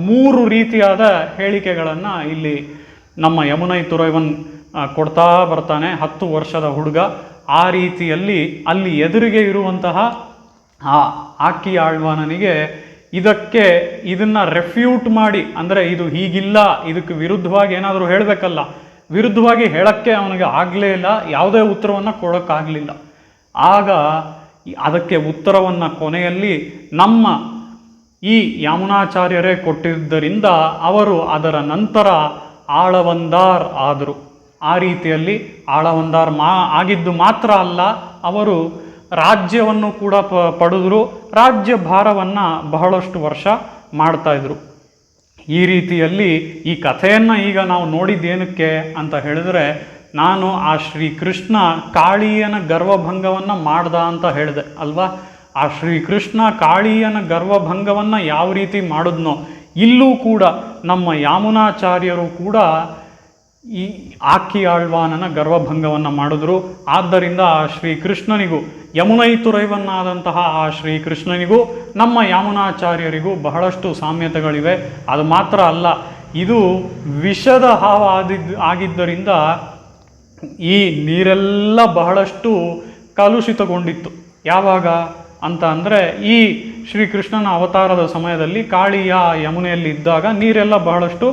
3 ರೀತಿಯಾದ ಹೇಳಿಕೆಗಳನ್ನು ಇಲ್ಲಿ ನಮ್ಮ ಯಮುನೈತುರೈವನ್ ಕೊಡ್ತಾ ಬರ್ತಾನೆ, 10 ವರ್ಷದ ಹುಡುಗ. ಆ ರೀತಿಯಲ್ಲಿ ಅಲ್ಲಿ ಎದುರಿಗೆ ಇರುವಂತಹ ಆ ಅಕ್ಕಿ ಆಳ್ವಾನನಿಗೆ ಇದನ್ನು ರೆಫ್ಯೂಟ್ ಮಾಡಿ, ಅಂದರೆ ಇದು ಹೀಗಿಲ್ಲ, ಇದಕ್ಕೆ ವಿರುದ್ಧವಾಗಿ ಏನಾದರೂ ಹೇಳಬೇಕಲ್ಲ, ವಿರುದ್ಧವಾಗಿ ಹೇಳೋಕ್ಕೆ ಅವನಿಗೆ ಆಗಲೇ ಇಲ್ಲ, ಯಾವುದೇ ಉತ್ತರವನ್ನು ಕೊಡೋಕ್ಕಾಗಲಿಲ್ಲ. ಆಗ ಅದಕ್ಕೆ ಉತ್ತರವನ್ನು ಕೊನೆಯಲ್ಲಿ ನಮ್ಮ ಈ ಯಾಮುನಾಚಾರ್ಯರೇ ಕೊಟ್ಟಿದ್ದರಿಂದ ಅವರು ಅದರ ನಂತರ ಆಳವಂದಾರ್ ಆದರು. ಆ ರೀತಿಯಲ್ಲಿ ಆಳವಂದಾರ್ ಆಗಿದ್ದು ಮಾತ್ರ ಅಲ್ಲ, ಅವರು ರಾಜ್ಯವನ್ನು ಕೂಡ ಪಡೆದರು. ರಾಜ್ಯ ಭಾರವನ್ನು ಬಹಳಷ್ಟು ವರ್ಷ ಮಾಡ್ತಾಯಿದ್ರು. ಈ ರೀತಿಯಲ್ಲಿ ಈ ಕಥೆಯನ್ನು ಈಗ ನಾವು ನೋಡಿದ್ದೇನಕ್ಕೆ ಅಂತ ಹೇಳಿದ್ರೆ, ನಾನು ಆ ಶ್ರೀಕೃಷ್ಣ ಕಾಳಿಯನ ಗರ್ವಭಂಗವನ್ನು ಮಾಡ್ದ ಅಂತ ಹೇಳಿದೆ ಅಲ್ವಾ. ಆ ಶ್ರೀಕೃಷ್ಣ ಕಾಳಿಯನ ಗರ್ವಭಂಗವನ್ನು ಯಾವ ರೀತಿ ಮಾಡಿದ್ನೋ, ಇಲ್ಲೂ ಕೂಡ ನಮ್ಮ ಯಾಮುನಾಚಾರ್ಯರು ಕೂಡ ಈ ಅಕ್ಕಿ ಆಳ್ವಾನನ ಗರ್ವಭಂಗವನ್ನು ಮಾಡಿದ್ರು. ಆದ್ದರಿಂದ ಆ ಶ್ರೀಕೃಷ್ಣನಿಗೂ, ಯಮುನೈತುರೈವನ್ನಾದಂತಹ ಆ ಶ್ರೀಕೃಷ್ಣನಿಗೂ ನಮ್ಮ ಯಾಮುನಾಚಾರ್ಯರಿಗೂ ಬಹಳಷ್ಟು ಸಾಮ್ಯತೆಗಳಿವೆ. ಅದು ಮಾತ್ರ ಅಲ್ಲ, ಇದು ವಿಷದ ಹಾವ ಆಗಿದ್ದರಿಂದ ಈ ನೀರೆಲ್ಲ ಬಹಳಷ್ಟು ಕಲುಷಿತಗೊಂಡಿತ್ತು. ಯಾವಾಗ ಅಂತ ಅಂದರೆ, ಈ ಶ್ರೀಕೃಷ್ಣನ ಅವತಾರದ ಸಮಯದಲ್ಲಿ ಕಾಳಿಯ ಯಮುನೆಯಲ್ಲಿ ಇದ್ದಾಗ ನೀರೆಲ್ಲ ಬಹಳಷ್ಟು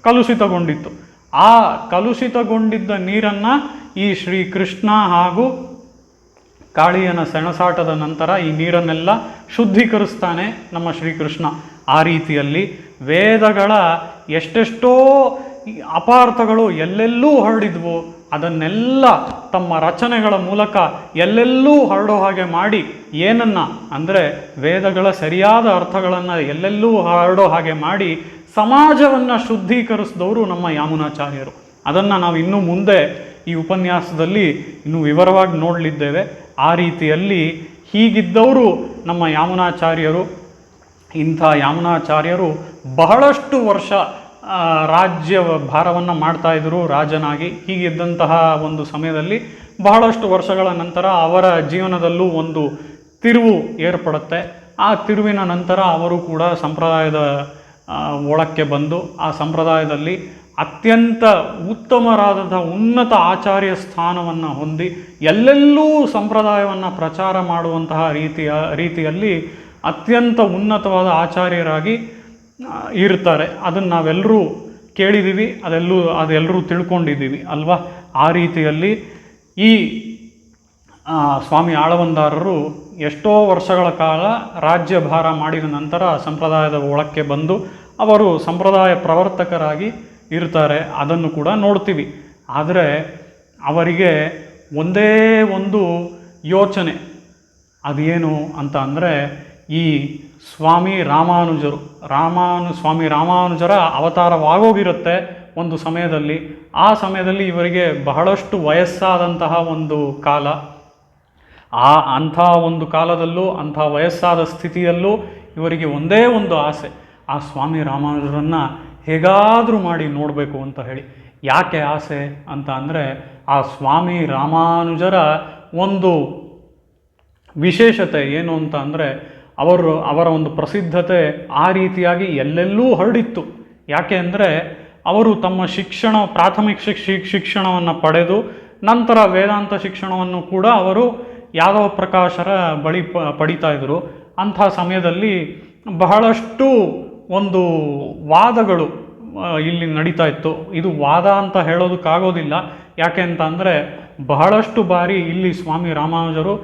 ಕಲುಷಿತಗೊಂಡಿತ್ತು. ಆ ಕಲುಷಿತಗೊಂಡಿದ್ದ ನೀರನ್ನು ಈ ಶ್ರೀಕೃಷ್ಣ ಹಾಗೂ ಕಾಳಿಯನ ಸೆಣಸಾಟದ ನಂತರ ಈ ನೀರನ್ನೆಲ್ಲ ಶುದ್ಧೀಕರಿಸ್ತಾನೆ ನಮ್ಮ ಶ್ರೀಕೃಷ್ಣ. ಆ ರೀತಿಯಲ್ಲಿ ವೇದಗಳ ಎಷ್ಟೆಷ್ಟೋ ಅಪಾರ್ಥಗಳು ಎಲ್ಲೆಲ್ಲೂ ಹರಡಿದ್ವು, ಅದನ್ನೆಲ್ಲ ತಮ್ಮ ರಚನೆಗಳ ಮೂಲಕ ಎಲ್ಲೆಲ್ಲೂ ಹರಡೋ ಹಾಗೆ ಮಾಡಿ, ಏನನ್ನು ಅಂದರೆ ವೇದಗಳ ಸರಿಯಾದ ಅರ್ಥಗಳನ್ನು ಎಲ್ಲೆಲ್ಲೂ ಹರಡೋ ಹಾಗೆ ಮಾಡಿ ಸಮಾಜವನ್ನು ಶುದ್ಧೀಕರಿಸಿದವರು ನಮ್ಮ ಯಾಮುನಾಚಾರ್ಯರು. ಅದನ್ನು ನಾವು ಇನ್ನು ಮುಂದೆ ಈ ಉಪನ್ಯಾಸದಲ್ಲಿ ಇನ್ನೂ ವಿವರವಾಗಿ ನೋಡಲಿದ್ದೇವೆ. ಆ ರೀತಿಯಲ್ಲಿ ಹೀಗಿದ್ದವರು ನಮ್ಮ ಯಾಮುನಾಚಾರ್ಯರು. ಇಂಥ ಯಾಮುನಾಚಾರ್ಯರು ಬಹಳಷ್ಟು ವರ್ಷ ರಾಜ್ಯ ಭಾರವನ್ನು ಮಾಡ್ತಾಯಿದ್ರು ರಾಜನಾಗಿ. ಹೀಗಿದ್ದಂತಹ ಒಂದು ಸಮಯದಲ್ಲಿ ಬಹಳಷ್ಟು ವರ್ಷಗಳ ನಂತರ ಅವರ ಜೀವನದಲ್ಲೂ ಒಂದು ತಿರುವು ಏರ್ಪಡುತ್ತೆ. ಆ ತಿರುವಿನ ನಂತರ ಅವರು ಕೂಡ ಸಂಪ್ರದಾಯದ ಒಳಕ್ಕೆ ಬಂದು ಆ ಸಂಪ್ರದಾಯದಲ್ಲಿ ಅತ್ಯಂತ ಉತ್ತಮರಾದಂಥ ಉನ್ನತ ಆಚಾರ್ಯ ಸ್ಥಾನವನ್ನು ಹೊಂದಿ ಎಲ್ಲೆಲ್ಲೂ ಸಂಪ್ರದಾಯವನ್ನು ಪ್ರಚಾರ ಮಾಡುವಂತಹ ರೀತಿಯಲ್ಲಿ ಅತ್ಯಂತ ಉನ್ನತವಾದ ಆಚಾರ್ಯರಾಗಿ ಇರ್ತಾರೆ. ಅದನ್ನು ನಾವೆಲ್ಲರೂ ಕೇಳಿದ್ದೀವಿ, ಅದೆಲ್ಲರೂ ತಿಳ್ಕೊಂಡಿದ್ದೀವಿ ಅಲ್ವಾ. ಆ ರೀತಿಯಲ್ಲಿ ಈ ಸ್ವಾಮಿ ಆಳವಂದಾರರು ಎಷ್ಟೋ ವರ್ಷಗಳ ಕಾಲ ರಾಜ್ಯಭಾರ ಮಾಡಿದ ನಂತರ ಸಂಪ್ರದಾಯದ ಒಳಕ್ಕೆ ಬಂದು ಅವರು ಸಂಪ್ರದಾಯ ಪ್ರವರ್ತಕರಾಗಿ ಇರ್ತಾರೆ, ಅದನ್ನು ಕೂಡ ನೋಡ್ತೀವಿ. ಆದರೆ ಅವರಿಗೆ ಒಂದೇ ಒಂದು ಯೋಚನೆ, ಅದೇನು ಅಂತ ಅಂದರೆ ಈ ಸ್ವಾಮಿ ರಾಮಾನುಜರ ಅವತಾರವಾಗೋಗಿರುತ್ತೆ ಒಂದು ಸಮಯದಲ್ಲಿ. ಆ ಸಮಯದಲ್ಲಿ ಇವರಿಗೆ ಬಹಳಷ್ಟು ವಯಸ್ಸಾದಂತಹ ಒಂದು ಕಾಲ. ಅಂಥ ಒಂದು ಕಾಲದಲ್ಲೂ, ಅಂಥ ವಯಸ್ಸಾದ ಸ್ಥಿತಿಯಲ್ಲೂ ಇವರಿಗೆ ಒಂದೇ ಒಂದು ಆಸೆ, ಆ ಸ್ವಾಮಿ ರಾಮಾನುಜರನ್ನು ಹೇಗಾದರೂ ಮಾಡಿ ನೋಡಬೇಕು ಅಂತ ಹೇಳಿ. ಯಾಕೆ ಆಸೆ ಅಂತ ಅಂದರೆ ಆ ಸ್ವಾಮಿ ರಾಮಾನುಜರ ಒಂದು ವಿಶೇಷತೆ ಏನು ಅಂತ ಅಂದರೆ ಅವರ ಒಂದು ಪ್ರಸಿದ್ಧತೆ ಆ ರೀತಿಯಾಗಿ ಎಲ್ಲೆಲ್ಲೂ ಹರಡಿತ್ತು. ಯಾಕೆ ಅಂದರೆ ಅವರು ತಮ್ಮ ಪ್ರಾಥಮಿಕ ಶಿಕ್ಷಣವನ್ನು ಪಡೆದು ನಂತರ ವೇದಾಂತ ಶಿಕ್ಷಣವನ್ನು ಕೂಡ ಅವರು ಯಾದವ ಪ್ರಕಾಶರ ಬಳಿ ಪಡಿತಾ ಇದ್ದರು. ಅಂಥ ಸಮಯದಲ್ಲಿ ಬಹಳಷ್ಟು ಒಂದು ವಾದಗಳು ಇಲ್ಲಿ ನಡೀತಾ ಇತ್ತು. ಇದು ವಾದ ಅಂತ ಹೇಳೋದಕ್ಕಾಗೋದಿಲ್ಲ. ಯಾಕೆ ಅಂತ ಅಂದರೆ ಬಹಳಷ್ಟು ಬಾರಿ ಇಲ್ಲಿ ಸ್ವಾಮಿ ರಾಮಾನುಜರು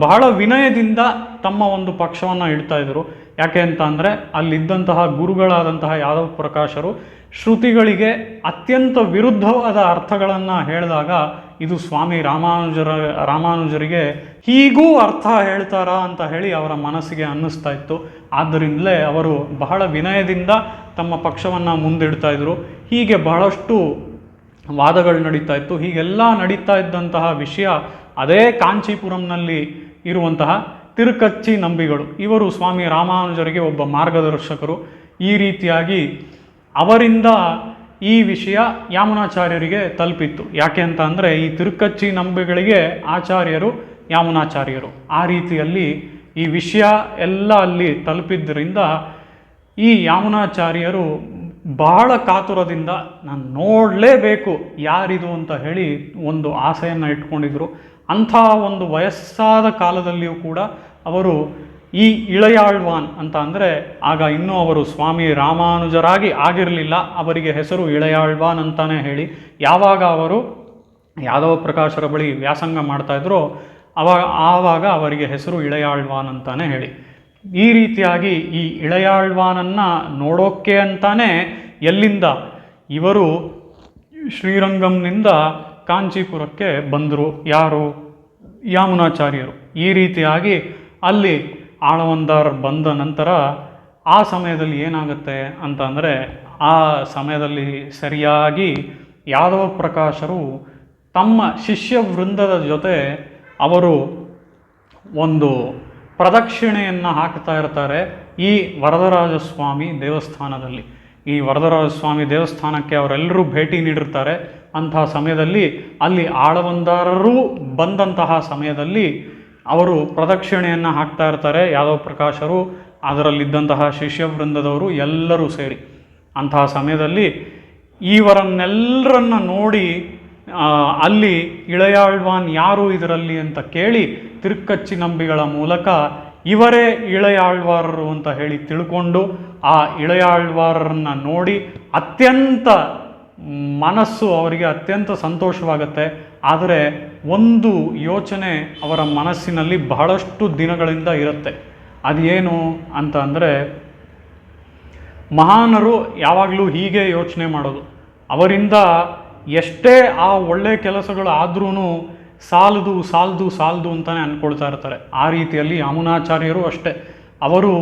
ಬಹಳ ವಿನಯದಿಂದ ತಮ್ಮ ಒಂದು ಪಕ್ಷವನ್ನು ಇಡ್ತಾ ಇದ್ದರು. ಯಾಕೆ ಅಂತ ಅಂದರೆ ಅಲ್ಲಿದ್ದಂತಹ ಗುರುಗಳಾದಂತಹ ಯಾದವ ಪ್ರಕಾಶರು ಶ್ರುತಿಗಳಿಗೆ ಅತ್ಯಂತ ವಿರುದ್ಧವಾದ ಅರ್ಥಗಳನ್ನು ಹೇಳಿದಾಗ ಇದು ಸ್ವಾಮಿ ರಾಮಾನುಜರಿಗೆ ಹೀಗೂ ಅರ್ಥ ಹೇಳ್ತಾರಾ ಅಂತ ಹೇಳಿ ಅವರ ಮನಸ್ಸಿಗೆ ಅನ್ನಿಸ್ತಾ ಇತ್ತು. ಆದ್ದರಿಂದಲೇ ಅವರು ಬಹಳ ವಿನಯದಿಂದ ತಮ್ಮ ಪಕ್ಷವನ್ನು ಮುಂದಿಡ್ತಾ ಇದ್ದರು. ಹೀಗೆ ಬಹಳಷ್ಟು ವಾದಗಳು ನಡೀತಾ ಇತ್ತು. ಹೀಗೆಲ್ಲ ನಡೀತಾ ಇದ್ದಂತಹ ವಿಷಯ ಅದೇ ಕಾಂಚೀಪುರಂನಲ್ಲಿ ಇರುವಂತಹ ತಿರುಕಚ್ಚಿ ನಂಬಿಗಳು. ಇವರು ಸ್ವಾಮಿ ರಾಮಾನುಜರಿಗೆ ಒಬ್ಬ ಮಾರ್ಗದರ್ಶಕರು. ಈ ರೀತಿಯಾಗಿ ಅವರಿಂದ ಈ ವಿಷಯ ಯಾಮುನಾಚಾರ್ಯರಿಗೆ ತಲುಪಿತ್ತು. ಯಾಕೆ ಅಂತ ಅಂದರೆ ಈ ತಿರುಕಚ್ಚಿ ನಂಬಿಗಳಿಗೆ ಆಚಾರ್ಯರು ಯಾಮುನಾಚಾರ್ಯರು. ಆ ರೀತಿಯಲ್ಲಿ ಈ ವಿಷಯ ಎಲ್ಲ ಅಲ್ಲಿ ತಲುಪಿದ್ದರಿಂದ ಈ ಯಾಮುನಾಚಾರ್ಯರು ಬಹಳ ಕಾತುರದಿಂದ ನಾನು ನೋಡಲೇಬೇಕು ಯಾರಿದು ಅಂತ ಹೇಳಿ ಒಂದು ಆಸೆಯನ್ನು ಇಟ್ಕೊಂಡಿದ್ರು. ಅಂಥ ಒಂದು ವಯಸ್ಸಾದ ಕಾಲದಲ್ಲಿಯೂ ಕೂಡ ಅವರು ಈ ಇಳೆಯಾಳ್ವಾನ್ ಅಂತ ಅಂದರೆ ಆಗ ಇನ್ನೂ ಅವರು ಸ್ವಾಮಿ ರಾಮಾನುಜರಾಗಿ ಆಗಿರಲಿಲ್ಲ, ಅವರಿಗೆ ಹೆಸರು ಇಳೆಯಾಳ್ವಾನ್ ಅಂತಾನೆ ಹೇಳಿ. ಯಾವಾಗ ಅವರು ಯಾದವ ಪ್ರಕಾಶರ ಬಳಿ ವ್ಯಾಸಂಗ ಮಾಡ್ತಾಯಿದ್ರೋ ಆವಾಗ ಅವರಿಗೆ ಹೆಸರು ಇಳೆಯಾಳ್ವಾನ್ ಅಂತಾನೆ ಹೇಳಿ. ಈ ರೀತಿಯಾಗಿ ಈ ಇಳೆಯಾಳ್ವಾನನ್ನು ನೋಡೋಕ್ಕೆ ಅಂತಾನೆ ಎಲ್ಲಿಂದ ಇವರು ಶ್ರೀರಂಗಂನಿಂದ ಕಾಂಚೀಪುರಕ್ಕೆ ಬಂದರು. ಯಾರು? ಯಾಮುನಾಚಾರ್ಯರು. ಈ ರೀತಿಯಾಗಿ ಅಲ್ಲಿ ಆಳವಂದಾರ್ ಬಂದ ನಂತರ ಆ ಸಮಯದಲ್ಲಿ ಏನಾಗುತ್ತೆ ಅಂತ ಅಂದರೆ ಆ ಸಮಯದಲ್ಲಿ ಸರಿಯಾಗಿ ಯಾದವ ಪ್ರಕಾಶರು ತಮ್ಮ ಶಿಷ್ಯ ವೃಂದದ ಜೊತೆ ಅವರು ಒಂದು ಪ್ರದಕ್ಷಿಣೆಯನ್ನು ಹಾಕ್ತಾ ಇರ್ತಾರೆ ಈ ವರದರಾಜಸ್ವಾಮಿ ದೇವಸ್ಥಾನದಲ್ಲಿ. ಈ ವರದರಾಜಸ್ವಾಮಿ ದೇವಸ್ಥಾನಕ್ಕೆ ಅವರೆಲ್ಲರೂ ಭೇಟಿ ನೀಡಿರ್ತಾರೆ. ಅಂಥ ಸಮಯದಲ್ಲಿ ಅಲ್ಲಿ ಆಳವಂದಾರರು ಬಂದಂತಹ ಸಮಯದಲ್ಲಿ ಅವರು ಪ್ರದಕ್ಷಿಣೆಯನ್ನು ಹಾಕ್ತಾ ಇರ್ತಾರೆ ಯಾದವ ಪ್ರಕಾಶರು, ಅದರಲ್ಲಿದ್ದಂತಹ ಶಿಷ್ಯವೃಂದದವರು ಎಲ್ಲರೂ ಸೇರಿ. ಅಂತಹ ಸಮಯದಲ್ಲಿ ಇವರನ್ನೆಲ್ಲರನ್ನ ನೋಡಿ ಅಲ್ಲಿ ಇಳೆಯಾಳ್ವಾನ್ ಯಾರು ಇದರಲ್ಲಿ ಅಂತ ಕೇಳಿ ತಿರುಕಚ್ಚಿ ನಂಬಿಗಳ ಮೂಲಕ ಇವರೇ ಇಳೆಯಾಳ್ವಾರರು ಅಂತ ಹೇಳಿ ತಿಳ್ಕೊಂಡು ಆ ಇಳೆಯಾಳ್ವಾರರನ್ನು ನೋಡಿ ಅತ್ಯಂತ ಮನಸ್ಸು ಅವರಿಗೆ ಅತ್ಯಂತ ಸಂತೋಷವಾಗುತ್ತೆ. ಆದರೆ ಒಂದು ಯೋಚನೆ ಅವರ ಮನಸ್ಸಿನಲ್ಲಿ ಬಹಳಷ್ಟು ದಿನಗಳಿಂದ ಇರುತ್ತೆ. ಅದೇನು ಅಂತ ಅಂದರೆ ಮಹಾನರು ಯಾವಾಗಲೂ ಹೀಗೆ ಯೋಚನೆ ಮಾಡೋದು, ಅವರಿಂದ ಎಷ್ಟೇ ಆ ಒಳ್ಳೆಯ ಕೆಲಸಗಳು ಆದ್ರೂ ಸಾಲದು ಸಾಲದು ಸಾಲದು ಅಂತಲೇ ಅಂದ್ಕೊಳ್ತಾ ಇರ್ತಾರೆ. ಆ ರೀತಿಯಲ್ಲಿ ಯಾಮುನಾಚಾರ್ಯರು ಅಷ್ಟೇ. ಅವರು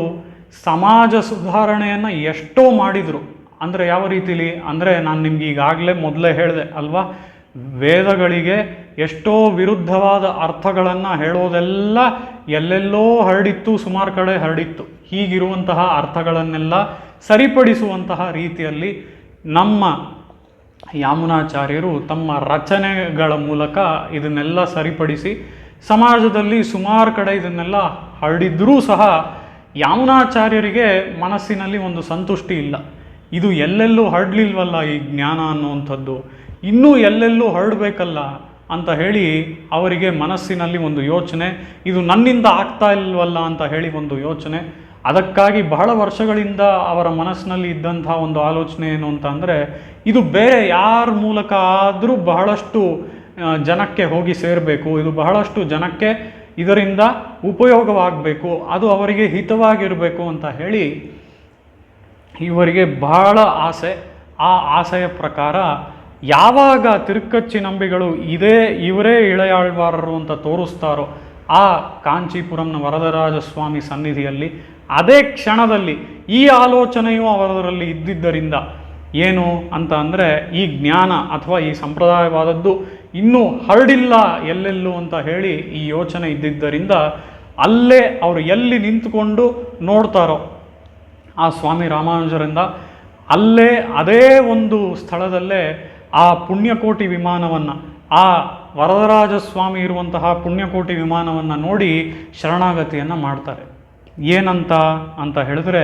ಸಮಾಜ ಸುಧಾರಣೆಯನ್ನು ಎಷ್ಟೋ ಮಾಡಿದರು. ಅಂದರೆ ಯಾವ ರೀತಿಲಿ ಅಂದರೆ ನಾನು ನಿಮ್ಗೆ ಈಗಾಗಲೇ ಮೊದಲೇ ಹೇಳಿದೆ ಅಲ್ವಾ, ವೇದಗಳಿಗೆ ಎಷ್ಟೋ ವಿರುದ್ಧವಾದ ಅರ್ಥಗಳನ್ನು ಹೇಳೋದೆಲ್ಲ ಎಲ್ಲೆಲ್ಲೋ ಹರಡಿತ್ತು, ಸುಮಾರು ಕಡೆ ಹರಡಿತ್ತು. ಹೀಗಿರುವಂತಹ ಅರ್ಥಗಳನ್ನೆಲ್ಲ ಸರಿಪಡಿಸುವಂತಹ ರೀತಿಯಲ್ಲಿ ನಮ್ಮ ಯಾಮುನಾಚಾರ್ಯರು ತಮ್ಮ ರಚನೆಗಳ ಮೂಲಕ ಇದನ್ನೆಲ್ಲ ಸರಿಪಡಿಸಿ ಸಮಾಜದಲ್ಲಿ ಸುಮಾರು ಕಡೆ ಇದನ್ನೆಲ್ಲ ಹರಡಿದ್ರೂ ಸಹ ಯಾಮುನಾಚಾರ್ಯರಿಗೆ ಮನಸ್ಸಿನಲ್ಲಿ ಒಂದು ಸಂತುಷ್ಟಿ ಇಲ್ಲ. ಇದು ಎಲ್ಲೆಲ್ಲೂ ಹರಡ್ಲಿಲ್ವಲ್ಲ ಈ ಜ್ಞಾನ ಅನ್ನುವಂಥದ್ದು, ಇನ್ನೂ ಎಲ್ಲೆಲ್ಲೂ ಹರಡಬೇಕಲ್ಲ ಅಂತ ಹೇಳಿ ಅವರಿಗೆ ಮನಸ್ಸಿನಲ್ಲಿ ಒಂದು ಯೋಚನೆ, ಇದು ನನ್ನಿಂದ ಆಗ್ತಾ ಇಲ್ವಲ್ಲ ಅಂತ ಹೇಳಿ ಒಂದು ಯೋಚನೆ. ಅದಕ್ಕಾಗಿ ಬಹಳ ವರ್ಷಗಳಿಂದ ಅವರ ಮನಸ್ಸಿನಲ್ಲಿ ಇದ್ದಂಥ ಒಂದು ಆಲೋಚನೆ ಏನು ಅಂತ ಅಂದರೆ, ಇದು ಬೇರೆ ಯಾರ ಮೂಲಕ ಆದರೂ ಬಹಳಷ್ಟು ಜನಕ್ಕೆ ಹೋಗಿ ಸೇರಬೇಕು, ಇದು ಬಹಳಷ್ಟು ಜನಕ್ಕೆ ಇದರಿಂದ ಉಪಯೋಗವಾಗಬೇಕು, ಅದು ಅವರಿಗೆ ಹಿತವಾಗಿರಬೇಕು ಅಂತ ಹೇಳಿ ಇವರಿಗೆ ಬಹಳ ಆಸೆ. ಆ ಆಸೆಯ ಪ್ರಕಾರ ಯಾವಾಗ ತಿರುಕ್ಕಚ್ಚಿ ನಂಬಿಗಳು ಇವರೇ ಇಳೆಯಾಳ್ವಾರರು ಅಂತ ತೋರಿಸ್ತಾರೋ ಆ ಕಾಂಚೀಪುರಂನ ವರದರಾಜಸ್ವಾಮಿ ಸನ್ನಿಧಿಯಲ್ಲಿ, ಅದೇ ಕ್ಷಣದಲ್ಲಿ ಈ ಆಲೋಚನೆಯು ಅವರಲ್ಲಿ ಇದ್ದಿದ್ದರಿಂದ ಏನು ಅಂತ ಅಂದರೆ, ಈ ಜ್ಞಾನ ಅಥವಾ ಈ ಸಂಪ್ರದಾಯವಾದದ್ದು ಇನ್ನೂ ಹರಡಿಲ್ಲ ಎಲ್ಲೆಲ್ಲೂ ಅಂತ ಹೇಳಿ ಈ ಯೋಚನೆ ಇದ್ದಿದ್ದರಿಂದ ಅಲ್ಲೇ ಅವರು ಎಲ್ಲಿ ನಿಂತುಕೊಂಡು ನೋಡ್ತಾರೋ ಆ ಸ್ವಾಮಿ ರಾಮಾನುಜರಿಂದ ಅಲ್ಲೇ ಅದೇ ಒಂದು ಸ್ಥಳದಲ್ಲೇ ಆ ಪುಣ್ಯಕೋಟಿ ವಿಮಾನವನ್ನು, ಆ ವರದರಾಜಸ್ವಾಮಿ ಇರುವಂತಹ ಪುಣ್ಯಕೋಟಿ ವಿಮಾನವನ್ನು ನೋಡಿ ಶರಣಾಗತಿಯನ್ನು ಮಾಡ್ತಾರೆ. ಏನಂತ ಅಂತ ಹೇಳಿದ್ರೆ,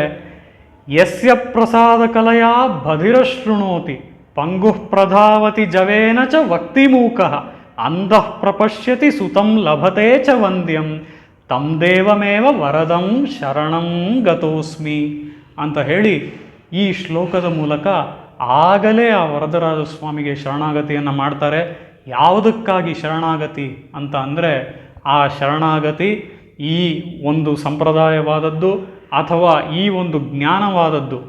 ಯಸ್ಯ ಪ್ರಸಾದ ಕಲೆಯ ಬಧಿರಶೃಣೋತಿ ಪಂಗುಃ ಪ್ರಧಾವತಿ ಜವೇನ ಚ ವಕ್ತಿಮೂಕಃ ಅಂಧಃ ಪ್ರಪಶ್ಯತಿ ಸುತಂ ಲಭತೆ ಚ ವಂದ್ಯಂ ತಂ ದೇವಮೇವ ವರದಂ ಶರಣಂ ಗತೋಸ್ಮಿ ಅಂತ ಹೇಳಿ ಈ ಶ್ಲೋಕದ ಮೂಲಕ ಆಗಲೇ ಆ ವರದರಾಜ ಸ್ವಾಮಿಗೆ ಶರಣಾಗತಿಯನ್ನು ಮಾಡ್ತಾರೆ. ಯಾವುದಕ್ಕಾಗಿ ಶರಣಾಗತಿ ಅಂತ ಅಂದರೆ, ಆ ಶರಣಾಗತಿ ಈ ಒಂದು ಸಂಪ್ರದಾಯವಾದದ್ದು ಅಥವಾ ಈ ಒಂದು ಜ್ಞಾನವಾದದ್ದು,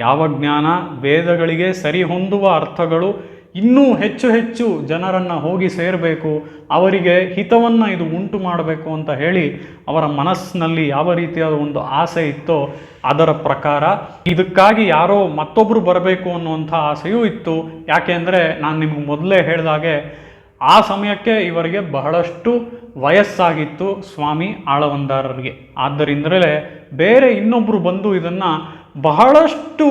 ಯಾವ ಜ್ಞಾನ ವೇದಗಳಿಗೆ ಸರಿ ಹೊಂದುವ ಅರ್ಥಗಳು ಇನ್ನೂ ಹೆಚ್ಚು ಹೆಚ್ಚು ಜನರನ್ನು ಹೋಗಿ ಸೇರಬೇಕು, ಅವರಿಗೆ ಹಿತವನ್ನು ಇದು ಉಂಟು ಮಾಡಬೇಕು ಅಂತ ಹೇಳಿ ಅವರ ಮನಸ್ಸಿನಲ್ಲಿ ಯಾವ ರೀತಿಯಾದ ಒಂದು ಆಸೆ ಇತ್ತೋ ಅದರ ಪ್ರಕಾರ ಇದಕ್ಕಾಗಿ ಯಾರೋ ಮತ್ತೊಬ್ಬರು ಬರಬೇಕು ಅನ್ನುವಂಥ ಆಸೆಯೂ ಇತ್ತು. ಯಾಕೆ ಅಂದರೆ ನಾನು ನಿಮಗೆ ಮೊದಲೇ ಹೇಳಿದಾಗೆ ಆ ಸಮಯಕ್ಕೆ ಇವರಿಗೆ ಬಹಳಷ್ಟು ವಯಸ್ಸಾಗಿತ್ತು ಸ್ವಾಮಿ ಆಳವಂದಾರರಿಗೆ. ಆದ್ದರಿಂದಲೇ ಬೇರೆ ಇನ್ನೊಬ್ಬರು ಬಂದು ಇದನ್ನು ಬಹಳಷ್ಟು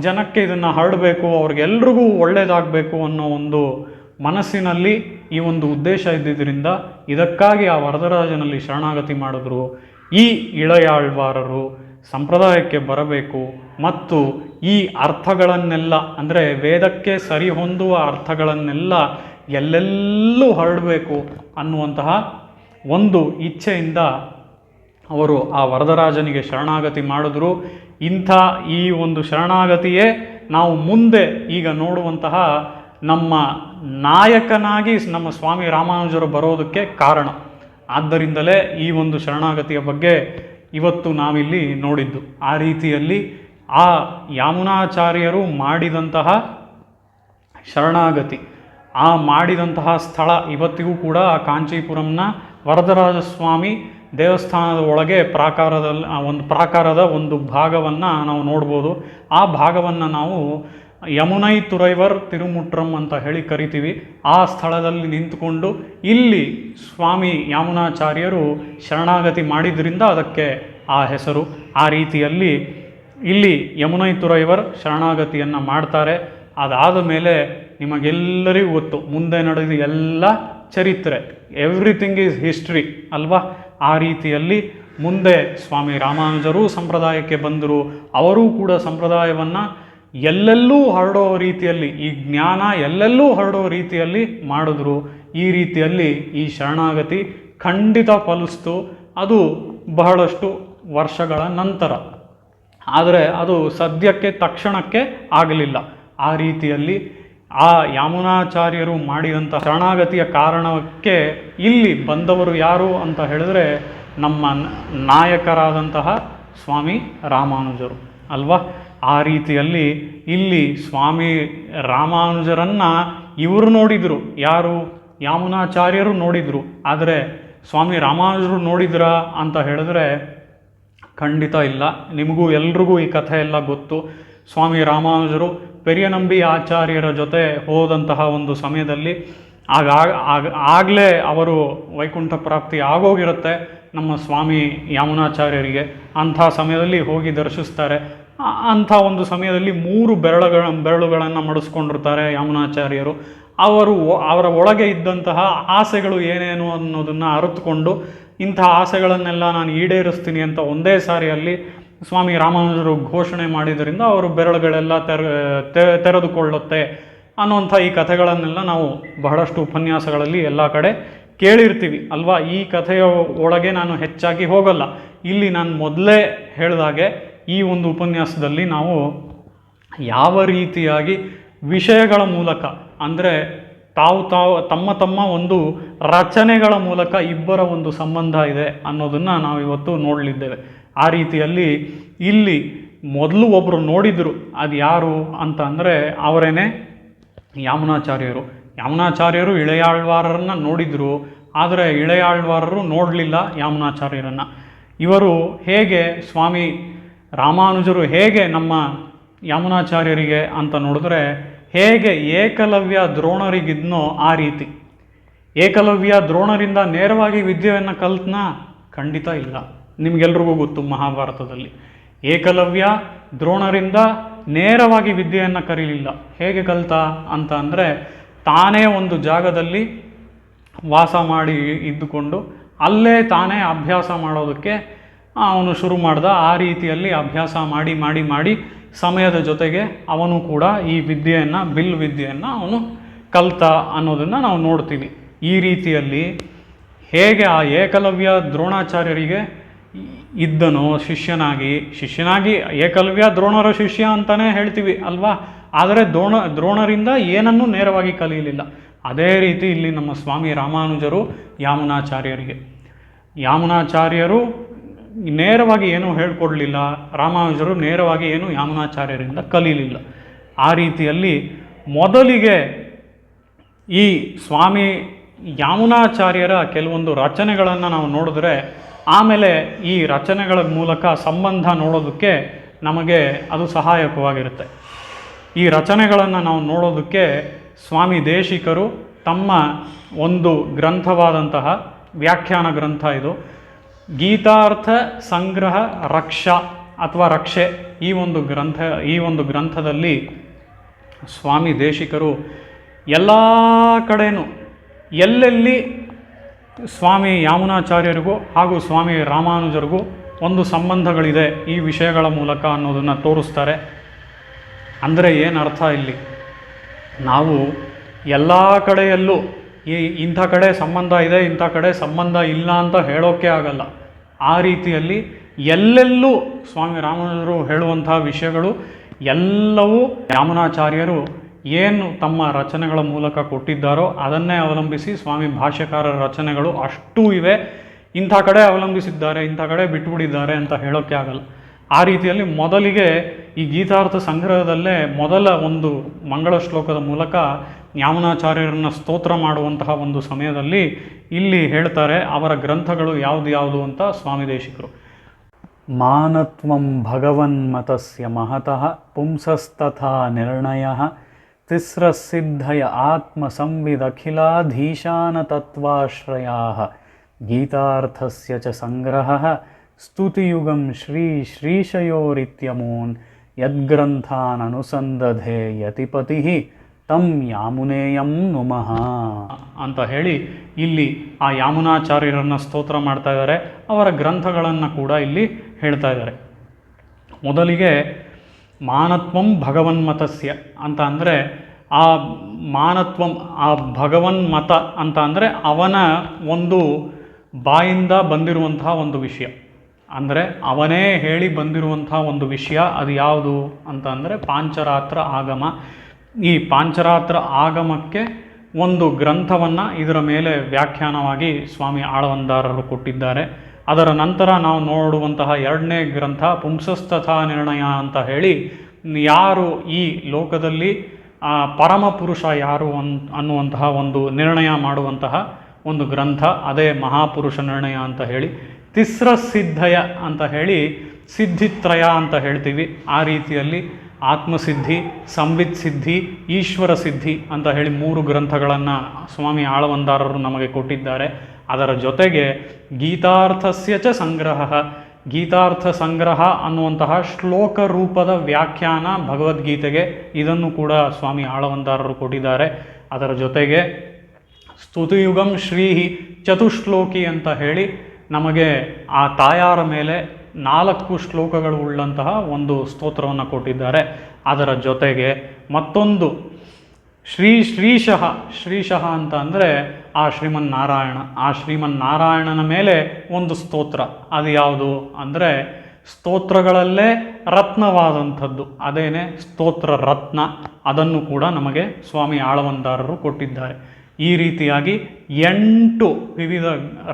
ಜನಕ್ಕೆ ಇದನ್ನು ಹರಡಬೇಕು, ಅವ್ರಿಗೆಲ್ರಿಗೂ ಒಳ್ಳೆಯದಾಗಬೇಕು ಅನ್ನೋ ಒಂದು ಮನಸ್ಸಿನಲ್ಲಿ ಈ ಒಂದು ಉದ್ದೇಶ ಇದ್ದಿದ್ದರಿಂದ ಇದಕ್ಕಾಗಿ ಆ ವರದರಾಜನಲ್ಲಿ ಶರಣಾಗತಿ ಮಾಡಿದ್ರು. ಈ ಇಳೆಯಾಳ್ವಾರರು ಸಂಪ್ರದಾಯಕ್ಕೆ ಬರಬೇಕು ಮತ್ತು ಈ ಅರ್ಥಗಳನ್ನೆಲ್ಲ ಅಂದರೆ ವೇದಕ್ಕೆ ಸರಿ ಹೊಂದುವ ಅರ್ಥಗಳನ್ನೆಲ್ಲ ಎಲ್ಲೆಲ್ಲೂ ಹರಡಬೇಕು ಅನ್ನುವಂತಹ ಒಂದು ಇಚ್ಛೆಯಿಂದ ಅವರು ಆ ವರದರಾಜನಿಗೆ ಶರಣಾಗತಿ ಮಾಡಿದ್ರು. ಈ ಒಂದು ಶರಣಾಗತಿಯೇ ನಾವು ಮುಂದೆ ಈಗ ನೋಡುವಂತಹ ನಮ್ಮ ನಾಯಕನಾಗಿ ನಮ್ಮ ಸ್ವಾಮಿ ರಾಮಾನುಜರು ಬರೋದಕ್ಕೆ ಕಾರಣ. ಆದ್ದರಿಂದಲೇ ಈ ಒಂದು ಶರಣಾಗತಿಯ ಬಗ್ಗೆ ಇವತ್ತು ನಾವಿಲ್ಲಿ ನೋಡಿದ್ದು. ಆ ರೀತಿಯಲ್ಲಿ ಆ ಯಾಮುನಾಚಾರ್ಯರು ಮಾಡಿದಂತಹ ಶರಣಾಗತಿ, ಆ ಮಾಡಿದಂತಹ ಸ್ಥಳ ಇವತ್ತಿಗೂ ಕೂಡ ಆ ಕಾಂಚೀಪುರಂನ ವರದರಾಜಸ್ವಾಮಿ ದೇವಸ್ಥಾನದ ಒಳಗೆ ಪ್ರಾಕಾರದ ಒಂದು ಭಾಗವನ್ನು ನಾವು ನೋಡ್ಬೋದು. ಆ ಭಾಗವನ್ನು ನಾವು ಯಮುನೈ ತುರೈವರ್ ತಿರುಮುಟ್ರಂ ಅಂತ ಹೇಳಿ ಕರಿತೀವಿ. ಆ ಸ್ಥಳದಲ್ಲಿ ನಿಂತುಕೊಂಡು ಇಲ್ಲಿ ಸ್ವಾಮಿ ಯಾಮುನಾಚಾರ್ಯರು ಶರಣಾಗತಿ ಮಾಡಿದ್ರಿಂದ ಅದಕ್ಕೆ ಆ ಹೆಸರು. ಆ ರೀತಿಯಲ್ಲಿ ಇಲ್ಲಿ ಯಮುನೈ ತುರೈವರ್ ಶರಣಾಗತಿಯನ್ನು ಮಾಡ್ತಾರೆ. ಅದಾದ ಮೇಲೆ ನಿಮಗೆಲ್ಲರಿಗೂ ಗೊತ್ತು ಮುಂದೆ ನಡೆದ ಎಲ್ಲ ಚರಿತ್ರೆ, ಎವ್ರಿಥಿಂಗ್ ಈಸ್ ಹಿಸ್ಟ್ರಿ ಅಲ್ವಾ. ಆ ರೀತಿಯಲ್ಲಿ ಮುಂದೆ ಸ್ವಾಮಿ ರಾಮಾನುಜರು ಸಂಪ್ರದಾಯಕ್ಕೆ ಬಂದರು. ಅವರೂ ಕೂಡ ಸಂಪ್ರದಾಯವನ್ನು ಎಲ್ಲೆಲ್ಲೂ ಹರಡೋ ರೀತಿಯಲ್ಲಿ, ಈ ಜ್ಞಾನ ಎಲ್ಲೆಲ್ಲೂ ಹರಡೋ ರೀತಿಯಲ್ಲಿ ಮಾಡಿದ್ರು. ಈ ರೀತಿಯಲ್ಲಿ ಈ ಶರಣಾಗತಿ ಖಂಡಿತ ಫಲಿಸ್ತು. ಅದು ಬಹಳಷ್ಟು ವರ್ಷಗಳ ನಂತರ, ಆದರೆ ಅದು ಸದ್ಯಕ್ಕೆ ತಕ್ಷಣಕ್ಕೆ ಆಗಲಿಲ್ಲ. ಆ ರೀತಿಯಲ್ಲಿ ಆ ಯಾಮುನಾಚಾರ್ಯರು ಮಾಡಿದಂಥ ಶರಣಾಗತಿಯ ಕಾರಣಕ್ಕೆ ಇಲ್ಲಿ ಬಂದವರು ಯಾರು ಅಂತ ಹೇಳಿದ್ರೆ ನಮ್ಮ ನಾಯಕರಾದಂತಹ ಸ್ವಾಮಿ ರಾಮಾನುಜರು ಅಲ್ವಾ. ಆ ರೀತಿಯಲ್ಲಿ ಇಲ್ಲಿ ಸ್ವಾಮಿ ರಾಮಾನುಜರನ್ನು ಇವರು ನೋಡಿದರು, ಯಾರು ಯಾಮುನಾಚಾರ್ಯರು ನೋಡಿದರು. ಆದರೆ ಸ್ವಾಮಿ ರಾಮಾನುಜರು ನೋಡಿದ್ರಾ ಅಂತ ಹೇಳಿದ್ರೆ ಖಂಡಿತ ಇಲ್ಲ. ನಿಮಗೂ ಎಲ್ರಿಗೂ ಈ ಕಥೆ ಎಲ್ಲ ಗೊತ್ತು. ಸ್ವಾಮಿ ರಾಮಾನುಜರು ಪೆರಿಯನಂಬಿ ಆಚಾರ್ಯರ ಜೊತೆ ಹೋದಂತಹ ಒಂದು ಸಮಯದಲ್ಲಿ ಆಗಲೇ ಅವರು ವೈಕುಂಠ ಪ್ರಾಪ್ತಿ ಆಗೋಗಿರುತ್ತೆ ನಮ್ಮ ಸ್ವಾಮಿ ಯಾಮುನಾಚಾರ್ಯರಿಗೆ. ಅಂಥ ಸಮಯದಲ್ಲಿ ಹೋಗಿ ದರ್ಶಿಸ್ತಾರೆ. ಅಂಥ ಒಂದು ಸಮಯದಲ್ಲಿ 3 ಬೆರಳುಗಳನ್ನು ಮಡಿಸ್ಕೊಂಡಿರ್ತಾರೆ ಯಾಮುನಾಚಾರ್ಯರು. ಅವರ ಒಳಗೆ ಇದ್ದಂತಹ ಆಸೆಗಳು ಏನೇನು ಅನ್ನೋದನ್ನು ಅರಿತುಕೊಂಡು ಇಂಥ ಆಸೆಗಳನ್ನೆಲ್ಲ ನಾನು ಈಡೇರಿಸ್ತೀನಿ ಅಂತ ಒಂದೇ ಸಾರಿಯಲ್ಲಿ ಸ್ವಾಮಿ ರಾಮಾನುಜರು ಘೋಷಣೆ ಮಾಡಿದ್ದರಿಂದ ಅವರು ಬೆರಳುಗಳೆಲ್ಲ ತೆರೆದುಕೊಳ್ಳುತ್ತೆ ಅನ್ನುವಂಥ ಈ ಕಥೆಗಳನ್ನೆಲ್ಲ ನಾವು ಬಹಳಷ್ಟು ಉಪನ್ಯಾಸಗಳಲ್ಲಿ ಎಲ್ಲ ಕಡೆ ಕೇಳಿರ್ತೀವಿ ಅಲ್ವಾ. ಈ ಕಥೆಯ ಒಳಗೆ ನಾನು ಹೆಚ್ಚಾಗಿ ಹೋಗಲ್ಲ. ಇಲ್ಲಿ ನಾನು ಮೊದಲೇ ಹೇಳಿದಾಗೆ ಈ ಒಂದು ಉಪನ್ಯಾಸದಲ್ಲಿ ನಾವು ಯಾವ ರೀತಿಯಾಗಿ ವಿಷಯಗಳ ಮೂಲಕ ಅಂದರೆ ತಮ್ಮ ತಮ್ಮ ಒಂದು ರಚನೆಗಳ ಮೂಲಕ ಇಬ್ಬರ ಒಂದು ಸಂಬಂಧ ಇದೆ ಅನ್ನೋದನ್ನು ನಾವು ಇವತ್ತು ನೋಡಲಿದ್ದೇವೆ. ಆ ರೀತಿಯಲ್ಲಿ ಇಲ್ಲಿ ಮೊದಲು ಒಬ್ಬರು ನೋಡಿದರು, ಅದು ಯಾರು ಅಂತ ಅಂದರೆ ಅವರೇನೆ ಯಾಮುನಾಚಾರ್ಯರು. ಯಾಮುನಾಚಾರ್ಯರು ಇಳೆಯಾಳ್ವಾರರನ್ನು ನೋಡಿದರು, ಆದರೆ ಇಳೆಯಾಳ್ವಾರರು ನೋಡಲಿಲ್ಲ ಯಾಮುನಾಚಾರ್ಯರನ್ನು. ಇವರು ಹೇಗೆ ಸ್ವಾಮಿ ರಾಮಾನುಜರು ಹೇಗೆ ನಮ್ಮ ಯಾಮುನಾಚಾರ್ಯರಿಗೆ ಅಂತ ನೋಡಿದ್ರೆ, ಹೇಗೆ ಏಕಲವ್ಯ ದ್ರೋಣರಿಗಿದ್ನೋ ಆ ರೀತಿ. ಏಕಲವ್ಯ ದ್ರೋಣರಿಂದ ನೇರವಾಗಿ ವಿದ್ಯೆಯನ್ನು ಕಲ್ತನ? ಖಂಡಿತ ಇಲ್ಲ. ನಿಮಗೆಲ್ರಿಗೂ ಗೊತ್ತು, ಮಹಾಭಾರತದಲ್ಲಿ ಏಕಲವ್ಯ ದ್ರೋಣರಿಂದ ನೇರವಾಗಿ ವಿದ್ಯೆಯನ್ನು ಕರೀಲಿಲ್ಲ. ಹೇಗೆ ಕಲ್ತ ಅಂತ ಅಂದರೆ, ತಾನೇ ಒಂದು ಜಾಗದಲ್ಲಿ ವಾಸ ಮಾಡಿ ಇದ್ದುಕೊಂಡು ಅಲ್ಲೇ ತಾನೇ ಅಭ್ಯಾಸ ಮಾಡೋದಕ್ಕೆ ಅವನು ಶುರು ಮಾಡ್ದ. ಆ ರೀತಿಯಲ್ಲಿ ಅಭ್ಯಾಸ ಮಾಡಿ ಮಾಡಿ ಮಾಡಿ ಸಮಯದ ಜೊತೆಗೆ ಅವನು ಕೂಡ ಈ ವಿದ್ಯೆಯನ್ನು, ಬಿಲ್ ವಿದ್ಯೆಯನ್ನು ಅವನು ಕಲ್ತ ಅನ್ನೋದನ್ನು ನಾವು ನೋಡ್ತೀವಿ. ಈ ರೀತಿಯಲ್ಲಿ ಹೇಗೆ ಆ ಏಕಲವ್ಯ ದ್ರೋಣಾಚಾರ್ಯರಿಗೆ ಇದ್ದನೋ ಶಿಷ್ಯನಾಗಿ ಏಕಲವ್ಯ ದ್ರೋಣರ ಶಿಷ್ಯ ಅಂತಲೇ ಹೇಳ್ತೀವಿ ಅಲ್ವಾ. ಆದರೆ ದ್ರೋಣರಿಂದ ಏನನ್ನೂ ನೇರವಾಗಿ ಕಲಿಯಲಿಲ್ಲ. ಅದೇ ರೀತಿ ಇಲ್ಲಿ ನಮ್ಮ ಸ್ವಾಮಿ ರಾಮಾನುಜರು ಯಾಮುನಾಚಾರ್ಯರು ನೇರವಾಗಿ ಏನೂ ಹೇಳ್ಕೊಡ್ಲಿಲ್ಲ, ರಾಮಾನುಜರು ನೇರವಾಗಿ ಏನು ಯಾಮುನಾಚಾರ್ಯರಿಂದ ಕಲೀಲಿಲ್ಲ. ಆ ರೀತಿಯಲ್ಲಿ ಮೊದಲಿಗೆ ಈ ಸ್ವಾಮಿ ಯಾಮುನಾಚಾರ್ಯರ ಕೆಲವೊಂದು ರಚನೆಗಳನ್ನು ನಾವು ನೋಡಿದ್ರೆ, ಆಮೇಲೆ ಈ ರಚನೆಗಳ ಮೂಲಕ ಸಂಬಂಧ ನೋಡೋದಕ್ಕೆ ನಮಗೆ ಅದು ಸಹಾಯಕವಾಗಿರುತ್ತೆ. ಈ ರಚನೆಗಳನ್ನು ನಾವು ನೋಡೋದಕ್ಕೆ ಸ್ವಾಮಿ ದೇಶಿಕರು ತಮ್ಮ ಒಂದು ಗ್ರಂಥವಾದಂತಹ ವ್ಯಾಖ್ಯಾನ ಗ್ರಂಥ ಇದು, ಗೀತಾರ್ಥ ಸಂಗ್ರಹ ರಕ್ಷ ಅಥವಾ ರಕ್ಷೆ, ಈ ಒಂದು ಗ್ರಂಥದಲ್ಲಿ ಸ್ವಾಮಿ ದೇಶಿಕರು ಎಲ್ಲ ಕಡೆನೂ ಎಲ್ಲೆಲ್ಲಿ ಸ್ವಾಮಿ ಯಾಮುನಾಚಾರ್ಯರಿಗೂ ಹಾಗೂ ಸ್ವಾಮಿ ರಾಮಾನುಜರಿಗೂ ಒಂದು ಸಂಬಂಧಗಳಿದೆ ಈ ವಿಷಯಗಳ ಮೂಲಕ ಅನ್ನೋದನ್ನು ತೋರಿಸ್ತಾರೆ. ಅಂದರೆ ಏನು ಅರ್ಥ ಇಲ್ಲಿ, ನಾವು ಎಲ್ಲ ಕಡೆಯಲ್ಲೂ ಇಂಥ ಕಡೆ ಸಂಬಂಧ ಇದೆ, ಇಂಥ ಕಡೆ ಸಂಬಂಧ ಇಲ್ಲ ಅಂತ ಹೇಳೋಕ್ಕೆ ಆಗಲ್ಲ. ಆ ರೀತಿಯಲ್ಲಿ ಎಲ್ಲೆಲ್ಲೂ ಸ್ವಾಮಿ ರಾಮಾನುಜರು ಹೇಳುವಂಥ ವಿಷಯಗಳು ಎಲ್ಲವೂ ಯಾಮುನಾಚಾರ್ಯರು ಏನು ತಮ್ಮ ರಚನೆಗಳ ಮೂಲಕ ಕೊಟ್ಟಿದ್ದಾರೋ ಅದನ್ನೇ ಅವಲಂಬಿಸಿ ಸ್ವಾಮಿ ಭಾಷ್ಯಕಾರರ ರಚನೆಗಳು ಅಷ್ಟೂ ಇವೆ. ಇಂಥ ಕಡೆ ಅವಲಂಬಿಸಿದ್ದಾರೆ, ಇಂಥ ಕಡೆ ಬಿಟ್ಟುಬಿಟ್ಟಿದ್ದಾರೆ ಅಂತ ಹೇಳೋಕ್ಕೆ ಆಗಲ್ಲ. ಆ ರೀತಿಯಲ್ಲಿ ಮೊದಲಿಗೆ ಈ ಗೀತಾರ್ಥ ಸಂಗ್ರಹದಲ್ಲೇ ಮೊದಲ ಒಂದು ಮಂಗಳ ಶ್ಲೋಕದ ಮೂಲಕ ಯಾಮುನಾಚಾರ್ಯರನ್ನು ಸ್ತೋತ್ರ ಮಾಡುವಂತಹ ಒಂದು ಸಮಯದಲ್ಲಿ ಇಲ್ಲಿ ಹೇಳ್ತಾರೆ ಅವರ ಗ್ರಂಥಗಳು ಯಾವುದು ಅಂತ ಸ್ವಾಮಿ ದೇಶಿಕರು. ಮಾನತ್ವಂ ಭಗವನ್ಮತಸ್ಯ ಮಹತಃ ಪುಂಸಸ್ತಥಾ ನಿರ್ಣಯಃ ತಿಸ್ರಸಿದ್ಧಯ ಆತ್ಮಸಂವಿದಖಿಲಾಧೀಶಾನ ತತ್ವಾಶ್ರಯಾಃ ಗೀತಾರ್ಥಸ್ಯ ಚ ಸಂಗ್ರಹಃ ಸ್ತುತಿಯುಗಂ ಶ್ರೀಶಯೋರಿತ್ಯಮೂನ್ ಯದ್ಗ್ರಂಥಾನ್ ಅನುಸಂದಧೆ ಯತಿಪತಿಃ ತಂ ಯಾಮುನೇಯಂ ನುಮಃ ಅಂತ ಹೇಳಿ ಇಲ್ಲಿ ಆ ಯಾಮುನಾಚಾರ್ಯರನ್ನು ಸ್ತೋತ್ರ ಮಾಡ್ತಾ ಇದ್ದಾರೆ. ಅವರ ಗ್ರಂಥಗಳನ್ನು ಕೂಡ ಇಲ್ಲಿ ಹೇಳ್ತಾ ಇದ್ದಾರೆ. ಮೊದಲಿಗೆ ಮಾನತ್ವಂ ಭಗವನ್ಮತಸ್ಯ ಅಂತ ಅಂದರೆ, ಆ ಮಾನತ್ವಂ, ಆ ಭಗವನ್ಮತ ಅಂತ ಅಂದರೆ ಅವನ ಒಂದು ಬಾಯಿಂದ ಬಂದಿರುವಂತಹ ಒಂದು ವಿಷಯ, ಅಂದರೆ ಅವನೇ ಹೇಳಿ ಬಂದಿರುವಂಥ ಒಂದು ವಿಷಯ. ಅದು ಯಾವುದು ಅಂತ ಅಂದರೆ ಪಾಂಚರಾತ್ರ ಆಗಮ. ಈ ಪಾಂಚರಾತ್ರ ಆಗಮಕ್ಕೆ ಒಂದು ಗ್ರಂಥವನ್ನು ಇದರ ಮೇಲೆ ವ್ಯಾಖ್ಯಾನವಾಗಿ ಸ್ವಾಮಿ ಆಳವಂದಾರರು ಕೊಟ್ಟಿದ್ದಾರೆ. ಅದರ ನಂತರ ನಾವು ನೋಡುವಂತಹ ಎರಡನೇ ಗ್ರಂಥ ಪುಂಸಸ್ತಥಾ ನಿರ್ಣಯ ಅಂತ ಹೇಳಿ, ಯಾರು ಈ ಲೋಕದಲ್ಲಿ ಪರಮಪುರುಷ ಯಾರು ಅನ್ನುವಂತಹ ಒಂದು ನಿರ್ಣಯ ಮಾಡುವಂತಹ ಒಂದು ಗ್ರಂಥ, ಅದೇ ಮಹಾಪುರುಷ ನಿರ್ಣಯ ಅಂತ ಹೇಳಿ. ತಿಸ್ರ ಸಿದ್ಧಯ ಅಂತ ಹೇಳಿ ಸಿದ್ಧಿತ್ರಯ ಅಂತ ಹೇಳ್ತೀವಿ. ಆ ರೀತಿಯಲ್ಲಿ ಆತ್ಮಸಿದ್ಧಿ, ಸಂವಿತ್ ಸಿದ್ಧಿ, ಈಶ್ವರ ಸಿದ್ಧಿ ಅಂತ ಹೇಳಿ 3 ಗ್ರಂಥಗಳನ್ನು ಸ್ವಾಮಿ ಆಳವಂದಾರರು ನಮಗೆ ಕೊಟ್ಟಿದ್ದಾರೆ. ಅದರ ಜೊತೆಗೆ ಗೀತಾರ್ಥಸ್ಯ ಚ ಸಂಗ್ರಹ, ಗೀತಾರ್ಥ ಸಂಗ್ರಹ ಅನ್ನುವಂತಹ ಶ್ಲೋಕ ರೂಪದ ವ್ಯಾಖ್ಯಾನ ಭಗವದ್ಗೀತೆಗೆ, ಇದನ್ನು ಕೂಡ ಸ್ವಾಮಿ ಆಳವಂದಾರರು ಕೊಟ್ಟಿದ್ದಾರೆ. ಅದರ ಜೊತೆಗೆ ಸ್ತುತಿಯುಗಂ ಶ್ರೀಹಿ ಚತುಶ್ಲೋಕಿ ಅಂತ ಹೇಳಿ ನಮಗೆ ಆ ತಾಯಾರ ಮೇಲೆ 4 ಶ್ಲೋಕಗಳು ಉಳ್ಳಂತಹ ಒಂದು ಸ್ತೋತ್ರವನ್ನು ಕೊಟ್ಟಿದ್ದಾರೆ. ಅದರ ಜೊತೆಗೆ ಮತ್ತೊಂದು ಶ್ರೀಶಃ ಅಂತ ಅಂದರೆ ಆ ಶ್ರೀಮನ್ನಾರಾಯಣನ ಮೇಲೆ ಒಂದು ಸ್ತೋತ್ರ. ಅದು ಯಾವುದು ಅಂದರೆ ಸ್ತೋತ್ರಗಳಲ್ಲೇ ರತ್ನವಾದಂಥದ್ದು, ಅದೇನೇ ಸ್ತೋತ್ರ ರತ್ನ, ಅದನ್ನು ಕೂಡ ನಮಗೆ ಸ್ವಾಮಿ ಆಳವಂದಾರರು ಕೊಟ್ಟಿದ್ದಾರೆ. ಈ ರೀತಿಯಾಗಿ 8 ವಿವಿಧ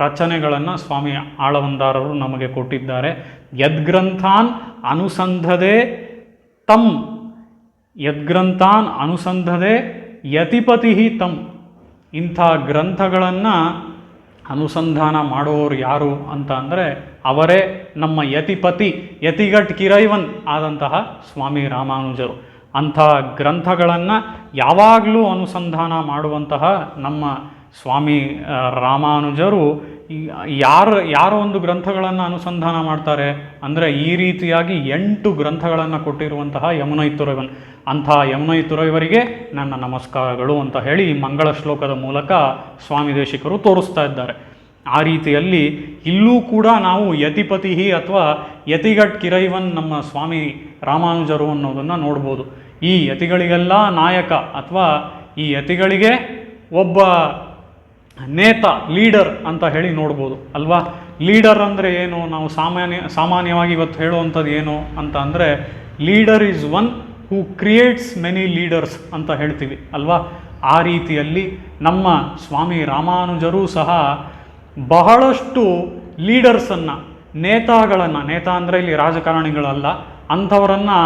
ರಚನೆಗಳನ್ನು ಸ್ವಾಮಿ ಆಳವಂದಾರರು ನಮಗೆ ಕೊಟ್ಟಿದ್ದಾರೆ. ಯದ್ಗ್ರಂಥಾನ್ ಅನುಸಂಧದೆ ತಮ್, ಯದ್ಗ್ರಂಥಾನ್ ಅನುಸಂಧದೆ ಯತಿಪತಿ ತಮ್. ಇಂಥ ಗ್ರಂಥಗಳನ್ನು ಅನುಸಂಧಾನ ಮಾಡುವವರು ಯಾರು ಅಂತ ಅಂದರೆ ಅವರೇ ನಮ್ಮ ಯತಿಪತಿ, ಯತಿಗಟ್ ಕಿರೈವನ್ ಆದಂತಹ ಸ್ವಾಮಿ ರಾಮಾನುಜರು. ಅಂಥ ಗ್ರಂಥಗಳನ್ನು ಯಾವಾಗಲೂ ಅನುಸಂಧಾನ ಮಾಡುವಂತಹ ನಮ್ಮ ಸ್ವಾಮಿ ರಾಮಾನುಜರು ಯಾರೋ ಒಂದು ಗ್ರಂಥಗಳನ್ನು ಅನುಸಂಧಾನ ಮಾಡ್ತಾರೆ ಅಂದರೆ ಈ ರೀತಿಯಾಗಿ 8 ಗ್ರಂಥಗಳನ್ನು ಕೊಟ್ಟಿರುವಂತಹ ಯಮುನೈತುರೈವನ್, ಅಂಥ ಯಮುನೈತುರೈವರಿಗೆ ನನ್ನ ನಮಸ್ಕಾರಗಳು ಅಂತ ಹೇಳಿ ಈ ಮಂಗಳ ಶ್ಲೋಕದ ಮೂಲಕ ಸ್ವಾಮಿ ದೇಶಿಕರು ತೋರಿಸ್ತಾ ಇದ್ದಾರೆ. ಆ ರೀತಿಯಲ್ಲಿ ಇಲ್ಲೂ ಕೂಡ ನಾವು ಯತಿಪತಿ ಅಥವಾ ಯತಿಗಟ್ ಕಿರೈವನ್ ನಮ್ಮ ಸ್ವಾಮಿ ರಾಮಾನುಜರು ಅನ್ನೋದನ್ನು ನೋಡ್ಬೋದು. ಈ ಯತಿಗಳಿಗೆಲ್ಲ ನಾಯಕ ಅಥವಾ ಈ ಯತಿಗಳಿಗೆ ಒಬ್ಬ ನೇತ, ಲೀಡರ್ ಅಂತ ಹೇಳಿ ನೋಡ್ಬೋದು ಅಲ್ವಾ. ಲೀಡರ್ ಅಂದರೆ ಏನು, ನಾವು ಸಾಮಾನ್ಯವಾಗಿ ಇವತ್ತು ಹೇಳುವಂಥದ್ದು ಏನು ಅಂತ ಅಂದರೆ leader is one who creates many leaders ಅಂತ ಹೇಳ್ತೀವಿ ಅಲ್ವಾ. ಆ ರೀತಿಯಲ್ಲಿ ನಮ್ಮ ಸ್ವಾಮಿ ರಾಮಾನುಜರು ಸಹ ಬಹಳಷ್ಟು ಲೀಡರ್ಸನ್ನು, ನೇತಾ ಅಂದರೆ ಇಲ್ಲಿ ರಾಜಕಾರಣಿಗಳಲ್ಲ, ಅಂಥವರನ್ನು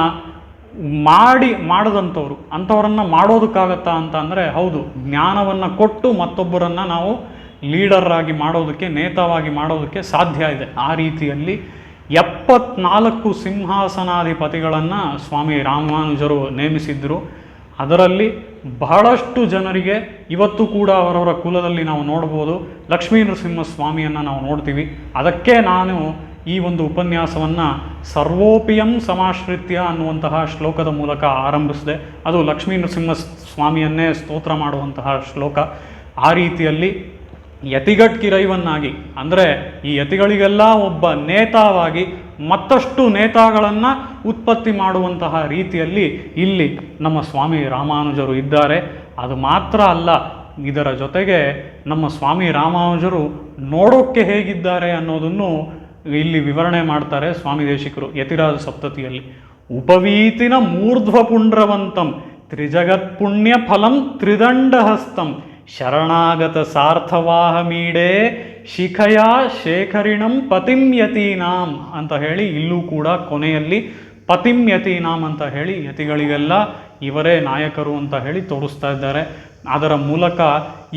ಮಾಡಿದಂಥವ್ರು. ಅಂಥವರನ್ನು ಮಾಡೋದಕ್ಕಾಗತ್ತಾ ಅಂತ ಅಂದರೆ ಹೌದು, ಜ್ಞಾನವನ್ನು ಕೊಟ್ಟು ಮತ್ತೊಬ್ಬರನ್ನು ನಾವು ಲೀಡರಾಗಿ ಮಾಡೋದಕ್ಕೆ, ನೇತಾವಾಗಿ ಮಾಡೋದಕ್ಕೆ ಸಾಧ್ಯ ಇದೆ. ಆ ರೀತಿಯಲ್ಲಿ 74 ಸಿಂಹಾಸನಾಧಿಪತಿಗಳನ್ನು ಸ್ವಾಮಿ ರಾಮಾನುಜರು ನೇಮಿಸಿದ್ದರು. ಅದರಲ್ಲಿ ಬಹಳಷ್ಟು ಜನರಿಗೆ ಇವತ್ತು ಕೂಡ ಅವರವರ ಕುಲದಲ್ಲಿ ನಾವು ನೋಡ್ಬೋದು. ಲಕ್ಷ್ಮೀ ನರಸಿಂಹ ಸ್ವಾಮಿಯನ್ನು ನಾವು ನೋಡ್ತೀವಿ. ಅದಕ್ಕೆ ನಾನು ಈ ಒಂದು ಉಪನ್ಯಾಸವನ್ನು ಸರ್ವೋಪಿಯಂ ಸಮಾಶ್ರಿತ್ಯ ಅನ್ನುವಂತಹ ಶ್ಲೋಕದ ಮೂಲಕ ಆರಂಭಿಸಿದೆ. ಅದು ಲಕ್ಷ್ಮೀ ನರಸಿಂಹ ಸ್ವಾಮಿಯನ್ನೇ ಸ್ತೋತ್ರ ಮಾಡುವಂತಹ ಶ್ಲೋಕ. ಆ ರೀತಿಯಲ್ಲಿ ಯತಿಗಟ್ ಕಿರೈವನ್ನಾಗಿ ಅಂದರೆ ಈ ಯತಿಗಳಿಗೆಲ್ಲ ಒಬ್ಬ ನೇತಾವಾಗಿ ಮತ್ತಷ್ಟು ನೇತಾಗಳನ್ನು ಉತ್ಪತ್ತಿ ಮಾಡುವಂತಹ ರೀತಿಯಲ್ಲಿ ಇಲ್ಲಿ ನಮ್ಮ ಸ್ವಾಮಿ ರಾಮಾನುಜರು ಇದ್ದಾರೆ. ಅದು ಮಾತ್ರ ಅಲ್ಲ, ಇದರ ಜೊತೆಗೆ ನಮ್ಮ ಸ್ವಾಮಿ ರಾಮಾನುಜರು ನೋಡೋಕ್ಕೆ ಹೇಗಿದ್ದಾರೆ ಅನ್ನೋದನ್ನು ಇಲ್ಲಿ ವಿವರಣೆ ಮಾಡ್ತಾರೆ ಸ್ವಾಮಿ ದೇಶಿಕರು ಯತಿರಾಜ ಸಪ್ತತಿಯಲ್ಲಿ. ಉಪವೀತಿನ ಮೂರ್ಧ್ವಪುಂಡ್ರವಂತಂ ತ್ರಿಜಗತ್ಪುಣ್ಯ ಫಲಂ ತ್ರಿದಂಡಹಸ್ತಂ ಶರಣಾಗತ ಸಾರ್ಥವಾಹಮೀಡೇ ಶಿಖಯಾ ಶೇಖರಿಣಂ ಪತಿಂ ಯತೀನಾಂ ಅಂತ ಹೇಳಿ ಇಲ್ಲೂ ಕೂಡ ಕೊನೆಯಲ್ಲಿ ಪತಿಂ ಯತೀನಾಂ ಅಂತ ಹೇಳಿ ಯತಿಗಳಿಗೆಲ್ಲ ಇವರೇ ನಾಯಕರು ಅಂತ ಹೇಳಿ ತೋರಿಸ್ತಾ ಇದ್ದಾರೆ. ಅದರ ಮೂಲಕ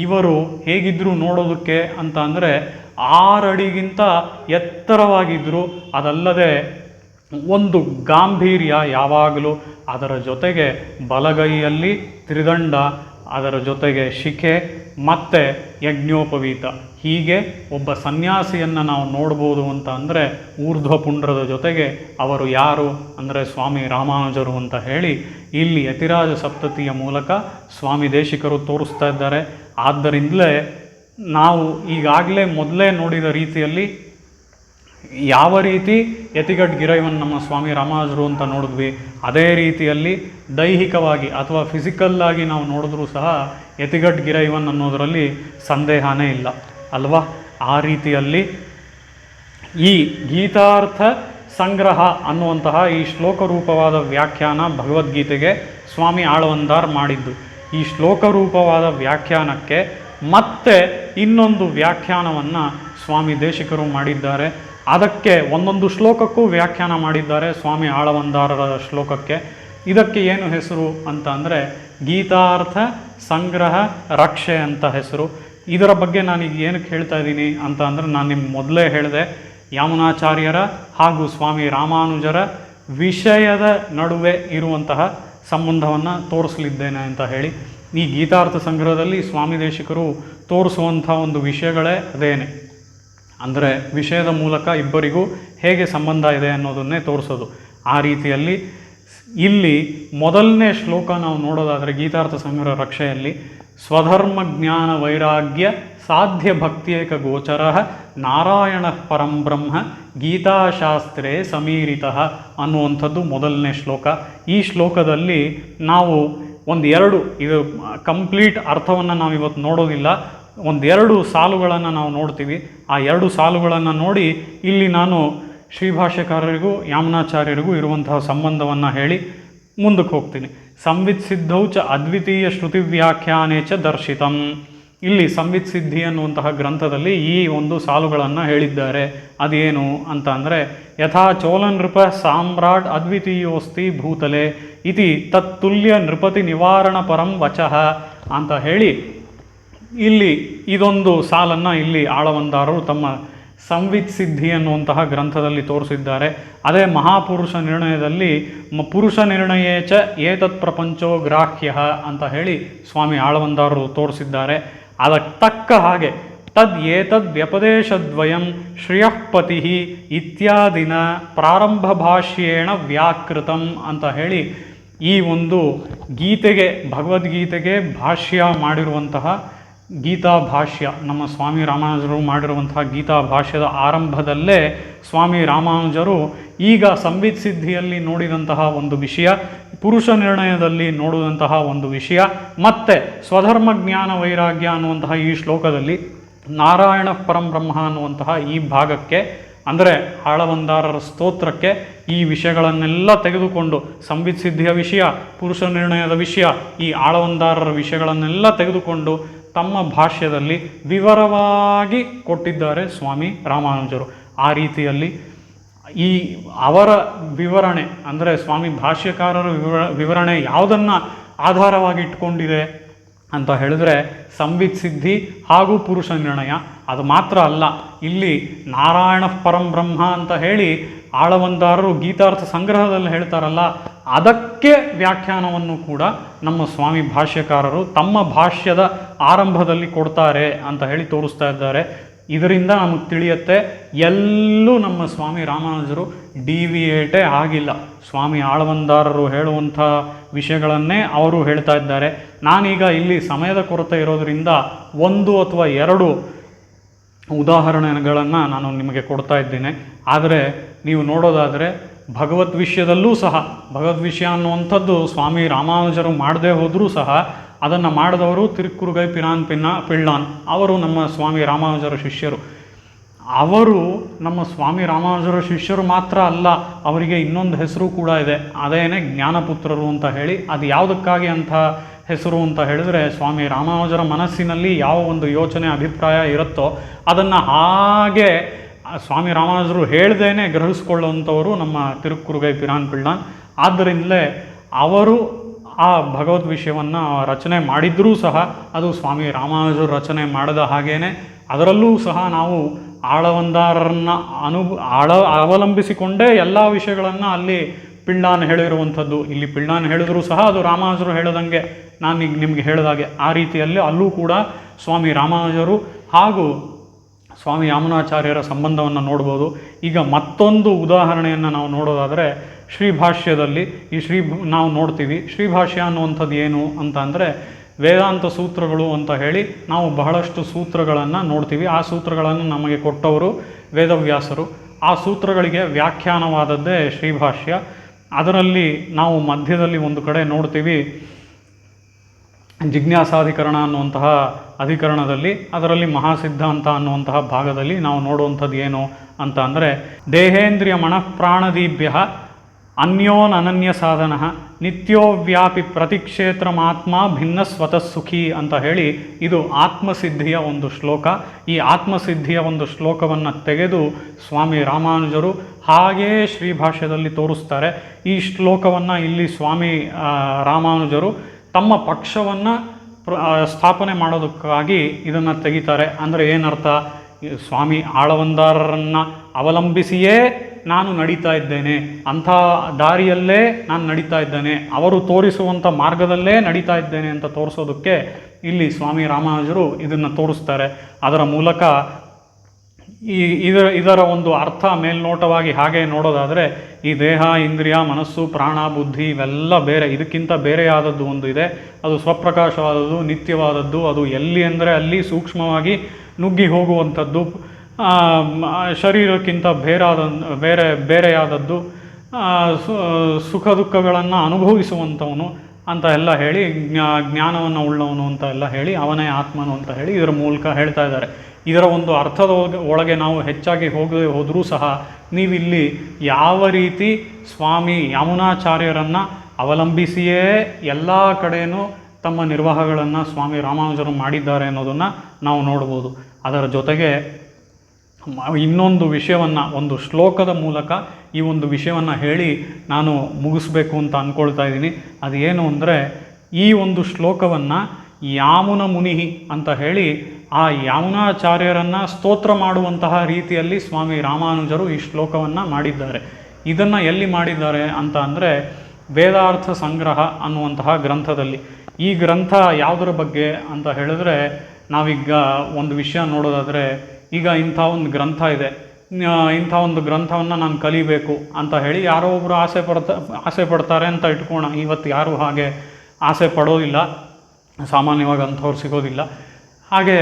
ಇವರು ಹೇಗಿದ್ದರು ನೋಡೋದಕ್ಕೆ ಅಂತ ಅಂದರೆ 6 ಅಡಿಗಿಂತ ಎತ್ತರವಾಗಿದ್ದರು. ಅದಲ್ಲದೆ ಒಂದು ಗಾಂಭೀರ್ಯ ಯಾವಾಗಲೂ, ಅದರ ಜೊತೆಗೆ ಬಲಗೈಯಲ್ಲಿ ತ್ರಿದಂಡ, ಅದರ ಜೊತೆಗೆ ಶಿಖೆ ಮತ್ತು ಯಜ್ಞೋಪವೀತ. ಹೀಗೆ ಒಬ್ಬ ಸನ್ಯಾಸಿಯನ್ನು ನಾವು ನೋಡ್ಬೋದು ಅಂತ ಅಂದರೆ ಊರ್ಧ್ವಪುಂಡ್ರದ ಜೊತೆಗೆ ಅವರು ಯಾರು ಅಂದರೆ ಸ್ವಾಮಿ ರಾಮಾನುಜರು ಅಂತ ಹೇಳಿ ಇಲ್ಲಿ ಯತಿರಾಜ ಸಪ್ತತಿಯ ಮೂಲಕ ಸ್ವಾಮಿ ದೇಶಿಕರು ತೋರಿಸ್ತಾ ಇದ್ದಾರೆ. ಆದ್ದರಿಂದಲೇ ನಾವು ಈಗಾಗಲೇ ಮೊದಲೇ ನೋಡಿದ ರೀತಿಯಲ್ಲಿ ಯಾವ ರೀತಿ ಯತಿಗಟ್ ಗಿರೈವನ್ ನಮ್ಮ ಸ್ವಾಮಿ ರಾಮಾನುಜರು ಅಂತ ನೋಡಿದ್ವಿ, ಅದೇ ರೀತಿಯಲ್ಲಿ ದೈಹಿಕವಾಗಿ ಅಥವಾ ಫಿಸಿಕಲ್ಲಾಗಿ ನಾವು ನೋಡಿದ್ರೂ ಸಹ ಯತಿಗಟ್ ಗಿರೈವನ್ ಅನ್ನೋದರಲ್ಲಿ ಸಂದೇಹನೇ ಇಲ್ಲ ಅಲ್ವಾ. ಆ ರೀತಿಯಲ್ಲಿ ಈ ಗೀತಾರ್ಥ ಸಂಗ್ರಹ ಅನ್ನುವಂತಹ ಈ ಶ್ಲೋಕರೂಪವಾದ ವ್ಯಾಖ್ಯಾನ ಭಗವದ್ಗೀತೆಗೆ ಸ್ವಾಮಿ ಆಳವಂದಾರ್ ಮಾಡಿದ್ದು. ಈ ಶ್ಲೋಕರೂಪವಾದ ವ್ಯಾಖ್ಯಾನಕ್ಕೆ ಮತ್ತೆ ಇನ್ನೊಂದು ವ್ಯಾಖ್ಯಾನವನ್ನು ಸ್ವಾಮಿ ದೇಶಿಕರು ಮಾಡಿದ್ದಾರೆ. ಅದಕ್ಕೆ ಒಂದೊಂದು ಶ್ಲೋಕಕ್ಕೂ ವ್ಯಾಖ್ಯಾನ ಮಾಡಿದ್ದಾರೆ ಸ್ವಾಮಿ ಆಳವಂದಾರರ ಶ್ಲೋಕಕ್ಕೆ. ಇದಕ್ಕೆ ಏನು ಹೆಸರು ಅಂತ ಅಂದರೆ ಗೀತಾರ್ಥ ಸಂಗ್ರಹ ರಕ್ಷೆ ಅಂತ ಹೆಸರು. ಇದರ ಬಗ್ಗೆ ನಾನೀಗ ಏನಕ್ಕೆ ಹೇಳ್ತಾ ಇದ್ದೀನಿ ಅಂತ ಅಂದರೆ ನಾನು ನಿಮ್ಗೆ ಮೊದಲೇ ಹೇಳಿದೆ, ಯಾಮುನಾಚಾರ್ಯರ ಹಾಗೂ ಸ್ವಾಮಿ ರಾಮಾನುಜರ ವಿಷಯದ ನಡುವೆ ಇರುವಂತಹ ಸಂಬಂಧವನ್ನು ತೋರಿಸಲಿದ್ದೇನೆ ಅಂತ ಹೇಳಿ. ಈ ಗೀತಾರ್ಥ ಸಂಗ್ರಹದಲ್ಲಿ ಸ್ವಾಮಿ ದೇಶಿಕರು ತೋರಿಸುವಂಥ ಒಂದು ವಿಷಯಗಳೇ ಅದೇನೆ, ಅಂದರೆ ವಿಷಯದ ಮೂಲಕ ಇಬ್ಬರಿಗೂ ಹೇಗೆ ಸಂಬಂಧ ಇದೆ ಅನ್ನೋದನ್ನೇ ತೋರಿಸೋದು. ಆ ರೀತಿಯಲ್ಲಿ ಇಲ್ಲಿ ಮೊದಲನೇ ಶ್ಲೋಕ ನಾವು ನೋಡೋದಾದರೆ ಗೀತಾರ್ಥ ಸಂಗ್ರಹ ರಕ್ಷೆಯಲ್ಲಿ ಸ್ವಧರ್ಮ ಜ್ಞಾನ ವೈರಾಗ್ಯ ಸಾಧ್ಯ ಭಕ್ತಿಯೇಕ ಗೋಚರ ನಾರಾಯಣ ಪರಂ ಬ್ರಹ್ಮ ಗೀತಾಶಾಸ್ತ್ರೇ ಸಮೀರಿತಃ ಅನ್ನುವಂಥದ್ದು ಮೊದಲನೇ ಶ್ಲೋಕ. ಈ ಶ್ಲೋಕದಲ್ಲಿ ನಾವು ಇದು ಕಂಪ್ಲೀಟ್ ಅರ್ಥವನ್ನು ನಾವು ಇವತ್ತು ನೋಡೋದಿಲ್ಲ, 2 ಸಾಲುಗಳನ್ನು ನಾವು ನೋಡ್ತೀವಿ. ಆ 2 ಸಾಲುಗಳನ್ನು ನೋಡಿ ಇಲ್ಲಿ ನಾನು ಶ್ರೀಭಾಷ್ಯಕಾರರಿಗೂ ಯಾಮನಾಚಾರ್ಯರಿಗೂ ಇರುವಂತಹ ಸಂಬಂಧವನ್ನು ಹೇಳಿ ಮುಂದಕ್ಕೆ ಹೋಗ್ತೀನಿ. ಸಂವಿತ್ ಸಿದ್ಧೌ ಚ ಅದ್ವಿತೀಯ ಶ್ರುತಿ ವ್ಯಾಖ್ಯಾನೇ ಚ ದರ್ಶಿತಂ. ಇಲ್ಲಿ ಸಂವಿತ್ ಸಿದ್ಧಿ ಅನ್ನುವಂತಹ ಗ್ರಂಥದಲ್ಲಿ ಈ ಒಂದು ಸಾಲುಗಳನ್ನು ಹೇಳಿದ್ದಾರೆ. ಅದೇನು ಅಂತ ಅಂದರೆ, ಯಥಾ ಚೋಲ ನೃಪ ಸಾಮ್ರಾಟ್ ಅದ್ವಿತೀಯೋಸ್ತಿ ಭೂತಲೆ ಇತಿ ತತ್ತುಲ್ಯ ನೃಪತಿ ನಿವಾರಣ ಪರಂ ವಚಃ ಅಂತ ಹೇಳಿ ಇಲ್ಲಿ ಇದೊಂದು ಸಾಲನ್ನು ಇಲ್ಲಿ ಆಳವಂದಾರರು ತಮ್ಮ ಸಂವಿತ್ ಸಿದ್ಧಿ ಅನ್ನುವಂತಹ ಗ್ರಂಥದಲ್ಲಿ ತೋರಿಸಿದ್ದಾರೆ. ಅದೇ ಮಹಾಪುರುಷ ನಿರ್ಣಯದಲ್ಲಿ ಪುರುಷ ನಿರ್ಣಯೇ ಚ ಏತತ್ ಪ್ರಪಂಚೋ ಗ್ರಾಹ್ಯ ಅಂತ ಹೇಳಿ ಸ್ವಾಮಿ ಆಳವಂದಾರರು ತೋರಿಸಿದ್ದಾರೆ. ಅದಕ್ಕೆ ತಕ್ಕ ಹಾಗೆ ತದ್ ಏತದ್ ವ್ಯಪದೇಶದ್ವಯಂ ಶ್ರಿಯಃಪತಿ ಇತ್ಯಾದಿನ ಪ್ರಾರಂಭ ಭಾಷ್ಯೇಣ ವ್ಯಾಕೃತಂ ಅಂತ ಹೇಳಿ ಈ ಒಂದು ಗೀತೆಗೆ, ಭಗವದ್ಗೀತೆಗೆ ಭಾಷ್ಯ ಮಾಡಿರುವಂತಹ ಗೀತಾ ಭಾಷ್ಯ, ನಮ್ಮ ಸ್ವಾಮಿ ರಾಮಾನುಜರು ಮಾಡಿರುವಂತಹ ಗೀತಾ ಭಾಷ್ಯದ ಆರಂಭದಲ್ಲೇ ಸ್ವಾಮಿ ರಾಮಾನುಜರು ಈಗ ಸಂವಿತ್ ಸಿದ್ಧಿಯಲ್ಲಿ ನೋಡಿದಂತಹ ಒಂದು ವಿಷಯ, ಪುರುಷ ನಿರ್ಣಯದಲ್ಲಿ ನೋಡಿದಂತಹ ಒಂದು ವಿಷಯ, ಮತ್ತು ಸ್ವಧರ್ಮ ಜ್ಞಾನ ವೈರಾಗ್ಯ ಅನ್ನುವಂತಹ ಈ ಶ್ಲೋಕದಲ್ಲಿ ನಾರಾಯಣ ಪರಂ ಬ್ರಹ್ಮ ಅನ್ನುವಂತಹ ಈ ಭಾಗಕ್ಕೆ, ಅಂದರೆ ಆಳವಂದಾರರ ಸ್ತೋತ್ರಕ್ಕೆ ಈ ವಿಷಯಗಳನ್ನೆಲ್ಲ ತೆಗೆದುಕೊಂಡು ಸಂವಿತ್ ಸಿದ್ಧಿಯ ವಿಷಯ, ಪುರುಷ ನಿರ್ಣಯದ ವಿಷಯ, ಈ ಆಳವಂದಾರರ ವಿಷಯಗಳನ್ನೆಲ್ಲ ತೆಗೆದುಕೊಂಡು ತಮ್ಮ ಭಾಷ್ಯದಲ್ಲಿ ವಿವರವಾಗಿ ಕೊಟ್ಟಿದ್ದಾರೆ ಸ್ವಾಮಿ ರಾಮಾನುಜರು. ಆ ರೀತಿಯಲ್ಲಿ ಈ ಅವರ ವಿವರಣೆ, ಅಂದರೆ ಸ್ವಾಮಿ ಭಾಷ್ಯಕಾರರ ವಿವರಣೆ ಯಾವುದನ್ನು ಆಧಾರವಾಗಿ ಇಟ್ಕೊಂಡಿದೆ ಅಂತ ಹೇಳಿದ್ರೆ ಸಂವಿತ್ ಸಿದ್ಧಿ ಹಾಗೂ ಪುರುಷ ನಿರ್ಣಯ. ಅದು ಮಾತ್ರ ಅಲ್ಲ, ಇಲ್ಲಿ ನಾರಾಯಣ ಪರಂ ಬ್ರಹ್ಮ ಅಂತ ಹೇಳಿ ಆಳವಂದಾರರು ಗೀತಾರ್ಥ ಸಂಗ್ರಹದಲ್ಲಿ ಹೇಳ್ತಾರಲ್ಲ, ಅದಕ್ಕೆ ವ್ಯಾಖ್ಯಾನವನ್ನು ಕೂಡ ನಮ್ಮ ಸ್ವಾಮಿ ಭಾಷ್ಯಕಾರರು ತಮ್ಮ ಭಾಷ್ಯದ ಆರಂಭದಲ್ಲಿ ಕೊಡ್ತಾರೆ ಅಂತ ಹೇಳಿ ತೋರಿಸ್ತಾ ಇದ್ದಾರೆ. ಇದರಿಂದ ನಮಗೆ ತಿಳಿಯುತ್ತೆ ಎಲ್ಲೂ ನಮ್ಮ ಸ್ವಾಮಿ ರಾಮಾನುಜರು ಡಿವಿಯೇಟೇ ಆಗಿಲ್ಲ. ಸ್ವಾಮಿ ಆಳವಂದಾರರು ಹೇಳುವಂಥ ವಿಷಯಗಳನ್ನೇ ಅವರು ಹೇಳ್ತಾ ಇದ್ದಾರೆ. ನಾನೀಗ ಇಲ್ಲಿ ಸಮಯದ ಕೊರತೆ ಇರೋದರಿಂದ ಒಂದು ಅಥವಾ ಎರಡು ಉದಾಹರಣೆಗಳನ್ನು ನಾನು ನಿಮಗೆ ಕೊಡ್ತಾ ಇದ್ದೇನೆ. ಆದರೆ ನೀವು ನೋಡೋದಾದರೆ ಭಗವದ್ ವಿಷಯದಲ್ಲೂ ಸಹ, ಭಗವದ್ ವಿಷಯ ಅನ್ನುವಂಥದ್ದು ಸ್ವಾಮಿ ರಾಮಾನುಜರು ಮಾಡದೇ ಹೋದರೂ ಸಹ ಅದನ್ನು ಮಾಡಿದವರು ತಿರುಕ್ಕುರುಗೈ ಪಿರಾನ್ ಪಿಳ್ಳಾನ್, ಅವರು ನಮ್ಮ ಸ್ವಾಮಿ ರಾಮಾನುಜರ ಶಿಷ್ಯರು. ಅವರು ನಮ್ಮ ಸ್ವಾಮಿ ರಾಮಾನುಜರ ಶಿಷ್ಯರು ಮಾತ್ರ ಅಲ್ಲ, ಅವರಿಗೆ ಇನ್ನೊಂದು ಹೆಸರು ಕೂಡ ಇದೆ, ಅದೇನೇ ಜ್ಞಾನಪುತ್ರರು ಅಂತ ಹೇಳಿ. ಅದು ಯಾವುದಕ್ಕಾಗಿ ಅಂಥ ಹೆಸರು ಅಂತ ಹೇಳಿದ್ರೆ, ಸ್ವಾಮಿ ರಾಮಾನುಜರ ಮನಸ್ಸಿನಲ್ಲಿ ಯಾವ ಒಂದು ಯೋಚನೆ ಅಭಿಪ್ರಾಯ ಇರುತ್ತೋ ಅದನ್ನು ಹಾಗೆ ಸ್ವಾಮಿ ರಾಮಾನುಜರು ಹೇಳ್ದೇನೆ ಗ್ರಹಿಸ್ಕೊಳ್ಳುವಂಥವರು ನಮ್ಮ ತಿರುಕ್ಕುರುಗೈ ಪಿರಾನ್ ಪಿಳ್ಳಾನ್. ಆದ್ದರಿಂದಲೇ ಅವರು ಆ ಭಗವದ್ ವಿಷಯವನ್ನು ರಚನೆ ಮಾಡಿದ್ರೂ ಸಹ ಅದು ಸ್ವಾಮಿ ರಾಮಾನುಜರು ರಚನೆ ಮಾಡಿದ ಹಾಗೇನೆ. ಅದರಲ್ಲೂ ಸಹ ನಾವು ಆಳವಂದಾರರನ್ನು ಅವಲಂಬಿಸಿಕೊಂಡೇ ಎಲ್ಲ ವಿಷಯಗಳನ್ನು ಅಲ್ಲಿ ಪಿಳ್ಳಾನ್ ಹೇಳಿರುವಂಥದ್ದು. ಇಲ್ಲಿ ಪಿಳ್ಳಾನ್ ಹೇಳಿದರೂ ಸಹ ಅದು ರಾಮಾನುಜರು ಹೇಳದಂಗೆ, ನಾನು ಈಗ ನಿಮಗೆ ಹೇಳಿದಾಗೆ ಆ ರೀತಿಯಲ್ಲಿ ಅಲ್ಲೂ ಕೂಡ ಸ್ವಾಮಿ ರಾಮಾನುಜರು ಹಾಗೂ ಸ್ವಾಮಿ ಯಾಮನಾಚಾರ್ಯರ ಸಂಬಂಧವನ್ನು ನೋಡ್ಬೋದು. ಈಗ ಮತ್ತೊಂದು ಉದಾಹರಣೆಯನ್ನು ನಾವು ನೋಡೋದಾದರೆ ಶ್ರೀಭಾಷ್ಯದಲ್ಲಿ ನಾವು ನೋಡ್ತೀವಿ. ಶ್ರೀಭಾಷ್ಯ ಅನ್ನುವಂಥದ್ದು ಏನು ಅಂತ ಅಂದರೆ ವೇದಾಂತ ಸೂತ್ರಗಳು ಅಂತ ಹೇಳಿ ನಾವು ಬಹಳಷ್ಟು ಸೂತ್ರಗಳನ್ನು ನೋಡ್ತೀವಿ. ಆ ಸೂತ್ರಗಳನ್ನು ನಮಗೆ ಕೊಟ್ಟವರು ವೇದವ್ಯಾಸರು. ಆ ಸೂತ್ರಗಳಿಗೆ ವ್ಯಾಖ್ಯಾನವಾದದ್ದೇ ಶ್ರೀಭಾಷ್ಯ. ಅದರಲ್ಲಿ ನಾವು ಮಧ್ಯದಲ್ಲಿ ಒಂದು ಕಡೆ ನೋಡ್ತೀವಿ ಜಿಜ್ಞಾಸಾಧಿಕರಣ ಅನ್ನುವಂತಹ ಅಧಿಕರಣದಲ್ಲಿ, ಅದರಲ್ಲಿ ಮಹಾಸಿದ್ಧಾಂತ ಅನ್ನುವಂತಹ ಭಾಗದಲ್ಲಿ ನಾವು ನೋಡುವಂಥದ್ದು ಏನು ಅಂತ ಅಂದರೆ, ದೇಹೇಂದ್ರಿಯ ಮನಃಪ್ರಾಣದೀಭ್ಯ ಅನ್ಯೋನನ್ಯ ಸಾಧನ ನಿತ್ಯೋವ್ಯಾಪಿ ಪ್ರತಿಕ್ಷೇತ್ರಮಾತ್ಮ ಭಿನ್ನ ಸ್ವತಃ ಸುಖಿ ಅಂತ ಹೇಳಿ ಇದು ಆತ್ಮಸಿದ್ಧಿಯ ಒಂದು ಶ್ಲೋಕ. ಈ ಆತ್ಮಸಿದ್ಧಿಯ ಒಂದು ಶ್ಲೋಕವನ್ನು ತೆಗೆದು ಸ್ವಾಮಿ ರಾಮಾನುಜರು ಹಾಗೇ ಶ್ರೀಭಾಷ್ಯದಲ್ಲಿ ತೋರಿಸ್ತಾರೆ. ಈ ಶ್ಲೋಕವನ್ನು ಇಲ್ಲಿ ಸ್ವಾಮಿ ರಾಮಾನುಜರು ತಮ್ಮ ಪಕ್ಷವನ್ನು ಸ್ಥಾಪನೆ ಮಾಡೋದಕ್ಕಾಗಿ ಇದನ್ನು ತೆಗಿತಾರೆ. ಅಂದರೆ ಏನರ್ಥ, ಸ್ವಾಮಿ ಆಳವಂದಾರರನ್ನು ಅವಲಂಬಿಸಿಯೇ ನಾನು ನಡೀತಾ ಇದ್ದೇನೆ, ಅಂಥ ದಾರಿಯಲ್ಲೇ ನಾನು ನಡೀತಾ ಇದ್ದೇನೆ, ಅವರು ತೋರಿಸುವಂಥ ಮಾರ್ಗದಲ್ಲೇ ನಡೀತಾ ಇದ್ದೇನೆ ಅಂತ ತೋರಿಸೋದಕ್ಕೆ ಇಲ್ಲಿ ಸ್ವಾಮಿ ರಾಮಾನುಜರು ಇದನ್ನು ತೋರಿಸ್ತಾರೆ. ಅದರ ಮೂಲಕ ಇದರ ಒಂದು ಅರ್ಥ ಮೇಲ್ನೋಟವಾಗಿ ಹಾಗೆ ನೋಡೋದಾದರೆ, ಈ ದೇಹ, ಇಂದ್ರಿಯ, ಮನಸ್ಸು, ಪ್ರಾಣ, ಬುದ್ಧಿ ಇವೆಲ್ಲ ಬೇರೆ, ಇದಕ್ಕಿಂತ ಬೇರೆಯಾದದ್ದು ಒಂದು ಇದೆ. ಅದು ಸ್ವಪ್ರಕಾಶವಾದದ್ದು, ನಿತ್ಯವಾದದ್ದು. ಅದು ಎಲ್ಲಿ ಅಂದರೆ ಅಲ್ಲಿ ಸೂಕ್ಷ್ಮವಾಗಿ ನುಗ್ಗಿ ಹೋಗುವಂಥದ್ದು, ಶರೀರಕ್ಕಿಂತ ಬೇರೆಯಾದದ್ದು, ಸುಖ ದುಃಖಗಳನ್ನು ಅನುಭವಿಸುವಂಥವನು ಅಂತ ಎಲ್ಲ ಹೇಳಿ, ಜ್ಞಾನವನ್ನು ಉಳ್ಳವನು ಅಂತ ಎಲ್ಲ ಹೇಳಿ, ಅವನೇ ಆತ್ಮನು ಅಂತ ಹೇಳಿ ಇದರ ಮೂಲಕ ಹೇಳ್ತಾ ಇದ್ದಾರೆ. ಇದರ ಒಂದು ಅರ್ಥದ ಒಳಗೆ ನಾವು ಹೆಚ್ಚಾಗಿ ಹೋಗದೆ ಹೋದರೂ ಸಹ ನೀವಿಲ್ಲಿ ಯಾವ ರೀತಿ ಸ್ವಾಮಿ ಯಾಮುನಾಚಾರ್ಯರನ್ನು ಅವಲಂಬಿಸಿಯೇ ಎಲ್ಲ ಕಡೆಯೂ ತಮ್ಮ ನಿರ್ವಾಹಗಳನ್ನು ಸ್ವಾಮಿ ರಾಮಾನುಜರು ಮಾಡಿದ್ದಾರೆ ಅನ್ನೋದನ್ನು ನಾವು ನೋಡ್ಬೋದು. ಅದರ ಜೊತೆಗೆ ಇನ್ನೊಂದು ವಿಷಯವನ್ನು ಒಂದು ಶ್ಲೋಕದ ಮೂಲಕ ಈ ಒಂದು ವಿಷಯವನ್ನು ಹೇಳಿ ನಾನು ಮುಗಿಸ್ಬೇಕು ಅಂತ ಅಂದ್ಕೊಳ್ತಾ ಇದ್ದೀನಿ. ಅದೇನು ಅಂದರೆ, ಈ ಒಂದು ಶ್ಲೋಕವನ್ನು ಯಾಮುನ ಮುನಿಹಿ ಅಂತ ಹೇಳಿ ಆ ಯಾಮುನಾಚಾರ್ಯರನ್ನು ಸ್ತೋತ್ರ ಮಾಡುವಂತಹ ರೀತಿಯಲ್ಲಿ ಸ್ವಾಮಿ ರಾಮಾನುಜರು ಈ ಶ್ಲೋಕವನ್ನು ಮಾಡಿದ್ದಾರೆ. ಇದನ್ನು ಎಲ್ಲಿ ಮಾಡಿದ್ದಾರೆ ಅಂತ ಅಂದರೆ ವೇದಾರ್ಥ ಸಂಗ್ರಹ ಅನ್ನುವಂತಹ ಗ್ರಂಥದಲ್ಲಿ. ಈ ಗ್ರಂಥ ಯಾವುದರ ಬಗ್ಗೆ ಅಂತ ಹೇಳಿದ್ರೆ, ನಾವೀಗ ಒಂದು ವಿಷಯ ನೋಡೋದಾದರೆ, ಈಗ ಇಂಥ ಒಂದು ಗ್ರಂಥ ಇದೆ, ಇಂಥ ಒಂದು ಗ್ರಂಥವನ್ನು ನಾನು ಕಲಿಬೇಕು ಅಂತ ಹೇಳಿ ಯಾರೋ ಒಬ್ಬರು ಆಸೆ ಪಡ್ತಾರೆ ಅಂತ ಇಟ್ಕೋಣ. ಇವತ್ತು ಯಾರು ಹಾಗೆ ಆಸೆ ಪಡೋದಿಲ್ಲ, ಸಾಮಾನ್ಯವಾಗಿ ಅಂಥವ್ರು ಸಿಗೋದಿಲ್ಲ. ಹಾಗೆ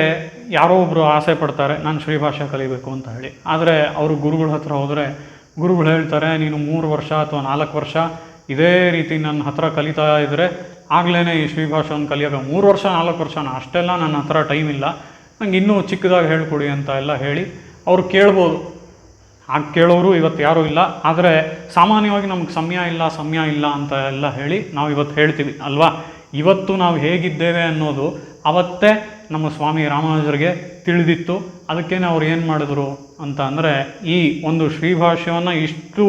ಯಾರೋ ಒಬ್ಬರು ಆಸೆ ಪಡ್ತಾರೆ ನಾನು ಶ್ರೀಭಾಷ್ಯ ಕಲಿಬೇಕು ಅಂತ ಹೇಳಿ. ಆದರೆ ಅವರು ಗುರುಗಳ ಹತ್ರ ಹೋದರೆ ಗುರುಗಳು ಹೇಳ್ತಾರೆ, ನೀನು 3 ವರ್ಷ ಅಥವಾ 4 ವರ್ಷ ಇದೇ ರೀತಿ ನನ್ನ ಹತ್ರ ಕಲಿತಾ ಇದ್ದರೆ ಆಗಲೇ ಈ ಶ್ರೀಭಾಷ್ಯವನ್ನು ಕಲಿಯೋಕೆ 3 ವರ್ಷ 4 ವರ್ಷನ ಅಷ್ಟೆಲ್ಲ ನನ್ನ ಹತ್ರ ಟೈಮ್ ಇಲ್ಲ, ನಂಗೆ ಇನ್ನೂ ಚಿಕ್ಕದಾಗಿ ಹೇಳ್ಕೊಡಿ ಅಂತ ಎಲ್ಲ ಹೇಳಿ ಅವರು ಕೇಳ್ಬೋದು. ಹಾಗೆ ಕೇಳೋರು ಇವತ್ತು ಯಾರೂ ಇಲ್ಲ. ಆದರೆ ಸಾಮಾನ್ಯವಾಗಿ ನಮ್ಗೆ ಸಮಯ ಇಲ್ಲ ಅಂತ ಎಲ್ಲ ಹೇಳಿ ನಾವು ಇವತ್ತು ಹೇಳ್ತೀವಿ ಅಲ್ವಾ. ಇವತ್ತು ನಾವು ಹೇಗಿದ್ದೇವೆ ಅನ್ನೋದು ಅವತ್ತೇ ನಮ್ಮ ಸ್ವಾಮಿ ರಾಮಾನುಜರಿಗೆ ತಿಳಿದಿತ್ತು. ಅದಕ್ಕೇನೆ ಅವ್ರು ಏನು ಮಾಡಿದ್ರು ಅಂತ ಅಂದರೆ, ಈ ಒಂದು ಶ್ರೀಭಾಷ್ಯವನ್ನು ಇಷ್ಟು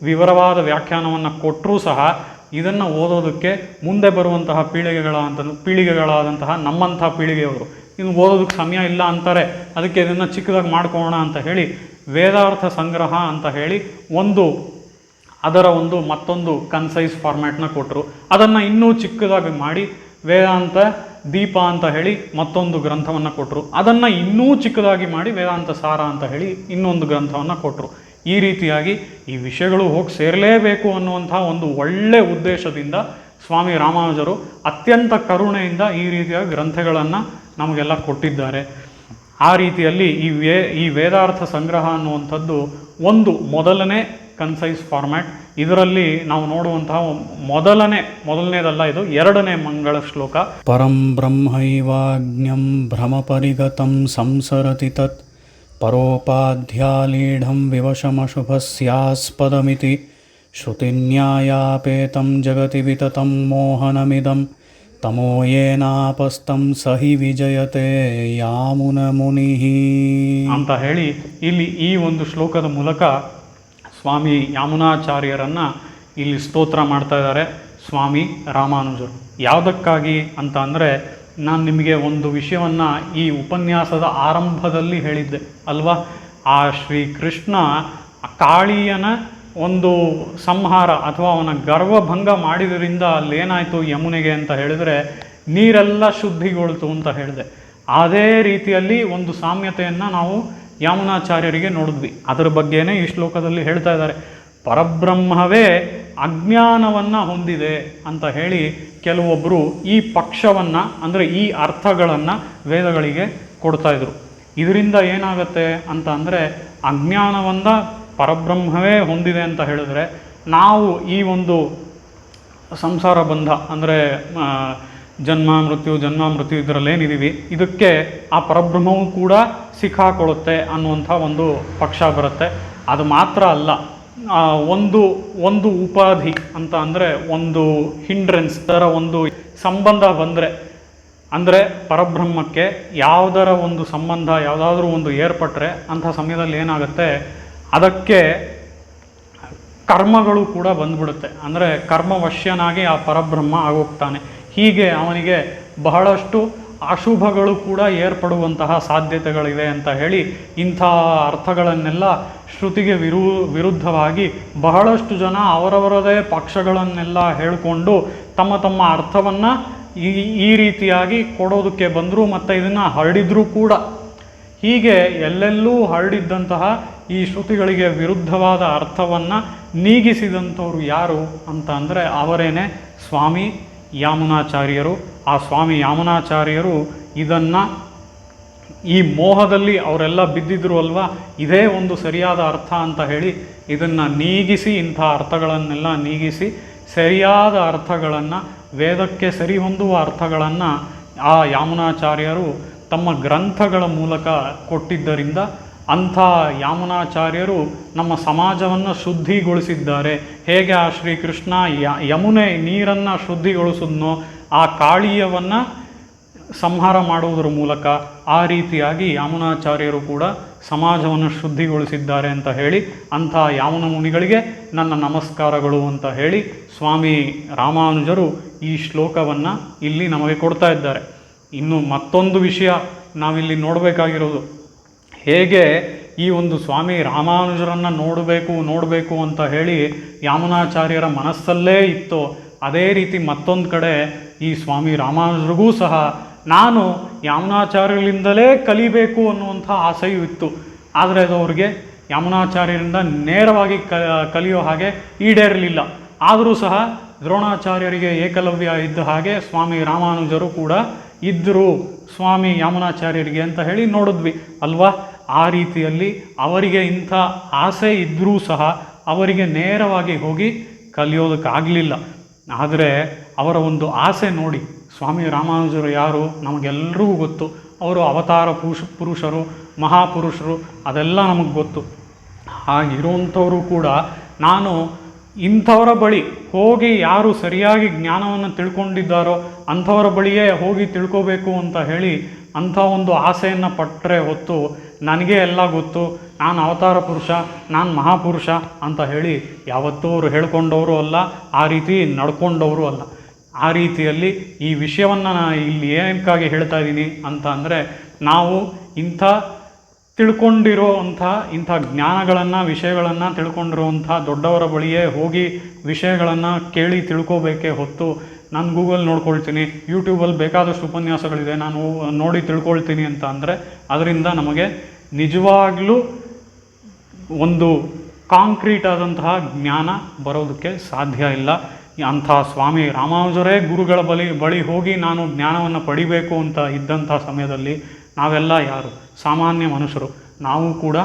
ವಿವರವಾದ ವ್ಯಾಖ್ಯಾನವನ್ನು ಕೊಟ್ಟರೂ ಸಹ ಇದನ್ನು ಓದೋದಕ್ಕೆ ಮುಂದೆ ಬರುವಂತಹ ಪೀಳಿಗೆಗಳಾದಂತಹ ನಮ್ಮಂಥ ಪೀಳಿಗೆಯವರು ಇನ್ನು ಓದೋದಕ್ಕೆ ಸಮಯ ಇಲ್ಲ ಅಂತಾರೆ. ಅದಕ್ಕೆ ಇದನ್ನು ಚಿಕ್ಕದಾಗಿ ಮಾಡ್ಕೊಳ್ಳೋಣ ಅಂತ ಹೇಳಿ ವೇದಾರ್ಥ ಸಂಗ್ರಹ ಅಂತ ಹೇಳಿ ಅದರ ಮತ್ತೊಂದು ಕನ್ಸೈಸ್ ಫಾರ್ಮ್ಯಾಟ್ನ ಕೊಟ್ಟರು. ಅದನ್ನು ಇನ್ನೂ ಚಿಕ್ಕದಾಗಿ ಮಾಡಿ ವೇದಾಂತ ದೀಪ ಅಂತ ಹೇಳಿ ಮತ್ತೊಂದು ಗ್ರಂಥವನ್ನು ಕೊಟ್ಟರು. ಅದನ್ನು ಇನ್ನೂ ಚಿಕ್ಕದಾಗಿ ಮಾಡಿ ವೇದಾಂತ ಸಾರ ಅಂತ ಹೇಳಿ ಇನ್ನೊಂದು ಗ್ರಂಥವನ್ನು ಕೊಟ್ಟರು. ಈ ರೀತಿಯಾಗಿ ಈ ವಿಷಯಗಳು ಹೋಗಿ ಸೇರಲೇಬೇಕು ಅನ್ನುವಂಥ ಒಂದು ಒಳ್ಳೆಯ ಉದ್ದೇಶದಿಂದ ಸ್ವಾಮಿ ರಾಮಾನುಜರು ಅತ್ಯಂತ ಕರುಣೆಯಿಂದ ಈ ರೀತಿಯ ಗ್ರಂಥಗಳನ್ನು ನಮಗೆಲ್ಲ ಕೊಟ್ಟಿದ್ದಾರೆ. ಆ ರೀತಿಯಲ್ಲಿ ಈ ವೇದಾರ್ಥ ಸಂಗ್ರಹ ಅನ್ನುವಂಥದ್ದು ಮೊದಲನೇ ಕನ್ಸೈಸ್ ಫಾರ್ಮ್ಯಾಟ್. ಇದರಲ್ಲಿ ನಾವು ನೋಡುವಂತಹ ಮೊದಲನೇದಲ್ಲ, ಇದು 2ನೇ ಮಂಗಳ ಶ್ಲೋಕ. ಪರಂ ಬ್ರಹ್ಮೈವಾಜ್ಞಂ ಭ್ರಮಪರಿಗತಂ ಸಂಸರತಿ ತತ್ ಪರೋಪಾಧ್ಯಾಲೀಢಂ ವಿವಶಮಶುಭಸ್ಯಾಸ್ಪದಮಿತಿ ಶ್ರುತಿನ್ಯಾಯಾಪೇತಂ ಜಗತಿ ವಿತತಂ ಮೋಹನಮಿದಂ ತಮೋಯೇನಾಪಸ್ತಂ ಸಹಿ ವಿಜಯತೆ ಯಾಮುನ ಮುನಿಃ ಅಂತ ಹೇಳಿ ಇಲ್ಲಿ ಈ ಒಂದು ಶ್ಲೋಕದ ಮೂಲಕ ಸ್ವಾಮಿ ಯಾಮುನಾಚಾರ್ಯರನ್ನು ಇಲ್ಲಿ ಸ್ತೋತ್ರ ಮಾಡ್ತಾ ಇದ್ದಾರೆ ಸ್ವಾಮಿ ರಾಮಾನುಜರು. ಯಾವುದಕ್ಕಾಗಿ ಅಂತ ಅಂದರೆ, ನಾನು ನಿಮಗೆ ಒಂದು ವಿಷಯವನ್ನು ಈ ಉಪನ್ಯಾಸದ ಆರಂಭದಲ್ಲಿ ಹೇಳಿದ್ದೆ ಅಲ್ವಾ. ಆ ಶ್ರೀಕೃಷ್ಣ ಕಾಳಿಯನ ಒಂದು ಸಂಹಾರ ಅಥವಾ ಅವನ ಗರ್ವಭಂಗ ಮಾಡಿದ್ರಿಂದ ಅಲ್ಲೇನಾಯಿತು ಯಮುನೆಗೆ ಅಂತ ಹೇಳಿದರೆ ನೀರೆಲ್ಲ ಶುದ್ಧಿಗೊಳ್ತು ಅಂತ ಹೇಳಿದೆ. ಅದೇ ರೀತಿಯಲ್ಲಿ ಒಂದು ಸಾಮ್ಯತೆಯನ್ನು ನಾವು ಯಾಮುನಾಚಾರ್ಯರಿಗೆ ನೋಡಿದ್ವಿ. ಅದರ ಬಗ್ಗೆನೇ ಈ ಶ್ಲೋಕದಲ್ಲಿ ಹೇಳ್ತಾ ಇದ್ದಾರೆ. ಪರಬ್ರಹ್ಮವೇ ಅಜ್ಞಾನವನ್ನು ಹೊಂದಿದೆ ಅಂತ ಹೇಳಿ ಕೆಲವೊಬ್ಬರು ಈ ಪಕ್ಷವನ್ನು ಅಂದರೆ ಈ ಅರ್ಥಗಳನ್ನು ವೇದಗಳಿಗೆ ಕೊಡ್ತಾಯಿದ್ರು. ಇದರಿಂದ ಏನಾಗುತ್ತೆ ಅಂತ ಅಂದರೆ, ಅಜ್ಞಾನವನ್ನು ಪರಬ್ರಹ್ಮವೇ ಹೊಂದಿದೆ ಅಂತ ಹೇಳಿದ್ರೆ ನಾವು ಈ ಒಂದು ಸಂಸಾರ ಬಂಧ ಅಂದರೆ ಜನ್ಮ ಮೃತ್ಯು ಇದರಲ್ಲೇನಿದ್ದೀವಿ ಇದಕ್ಕೆ ಆ ಪರಬ್ರಹ್ಮವೂ ಕೂಡ ಸಿಕ್ಕಾಕೊಳ್ಳುತ್ತೆ ಅನ್ನುವಂಥ ಒಂದು ಪಕ್ಷ ಬರುತ್ತೆ. ಅದು ಮಾತ್ರ ಅಲ್ಲ, ಒಂದು ಉಪಾಧಿ ಅಂತ ಅಂದರೆ ಒಂದು ಹಿಂಡ್ರೆನ್ಸ್ ಥರ ಒಂದು ಸಂಬಂಧ ಬಂದರೆ, ಅಂದರೆ ಪರಬ್ರಹ್ಮಕ್ಕೆ ಯಾವುದರ ಒಂದು ಸಂಬಂಧ ಯಾವುದಾದ್ರೂ ಒಂದು ಏರ್ಪಟ್ಟರೆ ಅಂಥ ಸಮಯದಲ್ಲಿ ಏನಾಗುತ್ತೆ, ಅದಕ್ಕೆ ಕರ್ಮಗಳು ಕೂಡ ಬಂದ್ಬಿಡುತ್ತೆ. ಅಂದರೆ ಕರ್ಮವಶ್ಯನಾಗಿ ಆ ಪರಬ್ರಹ್ಮ ಆಗೋಗ್ತಾನೆ. ಹೀಗೆ ಅವನಿಗೆ ಬಹಳಷ್ಟು ಅಶುಭಗಳು ಕೂಡ ಏರ್ಪಡುವಂತಹ ಸಾಧ್ಯತೆಗಳಿವೆ ಅಂತ ಹೇಳಿ ಇಂಥ ಅರ್ಥಗಳನ್ನೆಲ್ಲ ಶ್ರುತಿಗೆ ವಿರುದ್ಧವಾಗಿ ಬಹಳಷ್ಟು ಜನ ಅವರವರದೇ ಪಕ್ಷಗಳನ್ನೆಲ್ಲ ಹೇಳಿಕೊಂಡು ತಮ್ಮ ಅರ್ಥವನ್ನು ಈ ರೀತಿಯಾಗಿ ಕೊಡೋದಕ್ಕೆ ಬಂದರು ಮತ್ತು ಇದನ್ನು ಹರಡಿದ್ರೂ ಕೂಡ. ಹೀಗೆ ಎಲ್ಲೆಲ್ಲೂ ಹರಡಿದ್ದಂತಹ ಈ ಶ್ರುತಿಗಳಿಗೆ ವಿರುದ್ಧವಾದ ಅರ್ಥವನ್ನು ನೀಗಿಸಿದಂಥವ್ರು ಯಾರು ಅಂತ ಅಂದರೆ ಅವರೇನೆ ಸ್ವಾಮಿ ಯಾಮುನಾಚಾರ್ಯರು. ಆ ಸ್ವಾಮಿ ಯಾಮುನಾಚಾರ್ಯರು ಇದನ್ನು ಈ ಮೋಹದಲ್ಲಿ ಅವರೆಲ್ಲ ಬಿದ್ದಿದ್ರು ಅಲ್ವಾ, ಇದೇ ಒಂದು ಸರಿಯಾದ ಅರ್ಥ ಅಂತ ಹೇಳಿ ಇದನ್ನು ನೀಗಿಸಿ, ಇಂಥ ಅರ್ಥಗಳನ್ನೆಲ್ಲ ನೀಗಿಸಿ ಸರಿಯಾದ ಅರ್ಥಗಳನ್ನು, ವೇದಕ್ಕೆ ಸರಿ ಹೊಂದುವ ಅರ್ಥಗಳನ್ನು ಆ ಯಾಮುನಾಚಾರ್ಯರು ತಮ್ಮ ಗ್ರಂಥಗಳ ಮೂಲಕ ಕೊಟ್ಟಿದ್ದರಿಂದ ಅಂಥ ಯಾಮುನಾಚಾರ್ಯರು ನಮ್ಮ ಸಮಾಜವನ್ನು ಶುದ್ಧಿಗೊಳಿಸಿದ್ದಾರೆ. ಹೇಗೆ ಆ ಶ್ರೀಕೃಷ್ಣ ಯಮುನೆ ನೀರನ್ನು ಶುದ್ಧಿಗೊಳಿಸಿದ್ನೋ ಆ ಕಾಳಿಯವನ್ನು ಸಂಹಾರ ಮಾಡುವುದರ ಮೂಲಕ, ಆ ರೀತಿಯಾಗಿ ಯಾಮುನಾಚಾರ್ಯರು ಕೂಡ ಸಮಾಜವನ್ನು ಶುದ್ಧಿಗೊಳಿಸಿದ್ದಾರೆ ಅಂತ ಹೇಳಿ ಅಂಥ ಯಾಮುನ ಮುನಿಗಳಿಗೆ ನನ್ನ ನಮಸ್ಕಾರಗಳು ಅಂತ ಹೇಳಿ ಸ್ವಾಮಿ ರಾಮಾನುಜರು ಈ ಶ್ಲೋಕವನ್ನು ಇಲ್ಲಿ ನಮಗೆ ಕೊಡ್ತಾ ಇದ್ದಾರೆ. ಇನ್ನು ಮತ್ತೊಂದು ವಿಷಯ ನಾವಿಲ್ಲಿ ನೋಡಬೇಕಾಗಿರೋದು, ಹೇಗೆ ಈ ಒಂದು ಸ್ವಾಮಿ ರಾಮಾನುಜರನ್ನು ನೋಡಬೇಕು ಅಂತ ಹೇಳಿ ಯಾಮುನಾಚಾರ್ಯರ ಮನಸ್ಸಲ್ಲೇ ಇತ್ತೋ, ಅದೇ ರೀತಿ ಮತ್ತೊಂದು ಕಡೆ ಈ ಸ್ವಾಮಿ ರಾಮಾನುಜರಿಗೂ ಸಹ ನಾನು ಯಾಮುನಾಚಾರ್ಯರಿಂದಲೇ ಕಲಿಬೇಕು ಅನ್ನುವಂಥ ಆಸೆಯೂ ಇತ್ತು. ಆದರೆ ಅದು ಅವ್ರಿಗೆ ಯಾಮುನಾಚಾರ್ಯರಿಂದ ನೇರವಾಗಿ ಕಲಿಯೋ ಹಾಗೆ ಈಡೇರಲಿಲ್ಲ. ಆದರೂ ಸಹ ದ್ರೋಣಾಚಾರ್ಯರಿಗೆ ಏಕಲವ್ಯ ಇದ್ದ ಹಾಗೆ ಸ್ವಾಮಿ ರಾಮಾನುಜರು ಕೂಡ ಇದ್ದರು ಸ್ವಾಮಿ ಯಾಮುನಾಚಾರ್ಯರಿಗೆ ಅಂತ ಹೇಳಿ ನೋಡಿದ್ವಿ ಅಲ್ವಾ. ಆ ರೀತಿಯಲ್ಲಿ ಅವರಿಗೆ ಇಂಥ ಆಸೆ ಇದ್ದರೂ ಸಹ ಅವರಿಗೆ ನೇರವಾಗಿ ಹೋಗಿ ಕಲಿಯೋದಕ್ಕಾಗಲಿಲ್ಲ. ಆದರೆ ಅವರ ಒಂದು ಆಸೆ ನೋಡಿ, ಸ್ವಾಮಿ ರಾಮಾನುಜರು ಯಾರು ನಮಗೆಲ್ಲರಿಗೂ ಗೊತ್ತು. ಅವರು ಅವತಾರ ಪುರುಷರು, ಮಹಾಪುರುಷರು, ಅದೆಲ್ಲ ನಮಗೆ ಗೊತ್ತು. ಹಾಗಿರುವಂಥವರು ಕೂಡ ನಾನು ಇಂಥವರ ಬಳಿ ಹೋಗಿ ಯಾರು ಸರಿಯಾಗಿ ಜ್ಞಾನವನ್ನು ತಿಳ್ಕೊಂಡಿದ್ದಾರೋ ಅಂಥವರ ಬಳಿಯೇ ಹೋಗಿ ತಿಳ್ಕೋಬೇಕು ಅಂತ ಹೇಳಿ ಅಂಥ ಒಂದು ಆಸೆಯನ್ನು ಪಟ್ಟರೆ ಹೊತ್ತು ನನಗೆ ಎಲ್ಲ ಗೊತ್ತು, ನಾನು ಅವತಾರ ಪುರುಷ, ನಾನು ಮಹಾಪುರುಷ ಅಂತ ಹೇಳಿ ಯಾವತ್ತೂ ಅವರು ಹೇಳ್ಕೊಂಡವರು ಅಲ್ಲ, ಆ ರೀತಿ ನಡ್ಕೊಂಡವರು ಅಲ್ಲ. ಆ ರೀತಿಯಲ್ಲಿ ಈ ವಿಷಯವನ್ನು ನಾನು ಇಲ್ಲಿ ಏನಕ್ಕಾಗಿ ಹೇಳ್ತಾ ಇದ್ದೀನಿ ಅಂತ ಅಂದರೆ, ನಾವು ಇಂಥ ಜ್ಞಾನಗಳನ್ನು, ವಿಷಯಗಳನ್ನು ತಿಳ್ಕೊಂಡಿರುವಂಥ ದೊಡ್ಡವರ ಬಳಿಯೇ ಹೋಗಿ ವಿಷಯಗಳನ್ನು ಕೇಳಿ ತಿಳ್ಕೋಬೇಕೇ ಹೊತ್ತು ನಾನು ಗೂಗಲ್ ನೋಡ್ಕೊಳ್ತೀನಿ, ಯೂಟ್ಯೂಬಲ್ಲಿ ಬೇಕಾದಷ್ಟು ಉಪನ್ಯಾಸಗಳಿದೆ ನಾನು ನೋಡಿ ತಿಳ್ಕೊಳ್ತೀನಿ ಅಂತ ಅಂದರೆ ಅದರಿಂದ ನಮಗೆ ನಿಜವಾಗ್ಲೂ ಒಂದು ಕಾಂಕ್ರೀಟ್ ಆದಂತಹ ಜ್ಞಾನ ಬರೋದಕ್ಕೆ ಸಾಧ್ಯ ಇಲ್ಲ. ಅಂಥ ಸ್ವಾಮಿ ರಾಮಾನುಜರೇ ಗುರುಗಳ ಬಳಿ ಹೋಗಿ ನಾನು ಜ್ಞಾನವನ್ನು ಪಡಿಬೇಕು ಅಂತ ಇದ್ದಂಥ ಸಮಯದಲ್ಲಿ ನಾವೆಲ್ಲ ಯಾರು ಸಾಮಾನ್ಯ ಮನುಷ್ಯರು, ನಾವು ಕೂಡ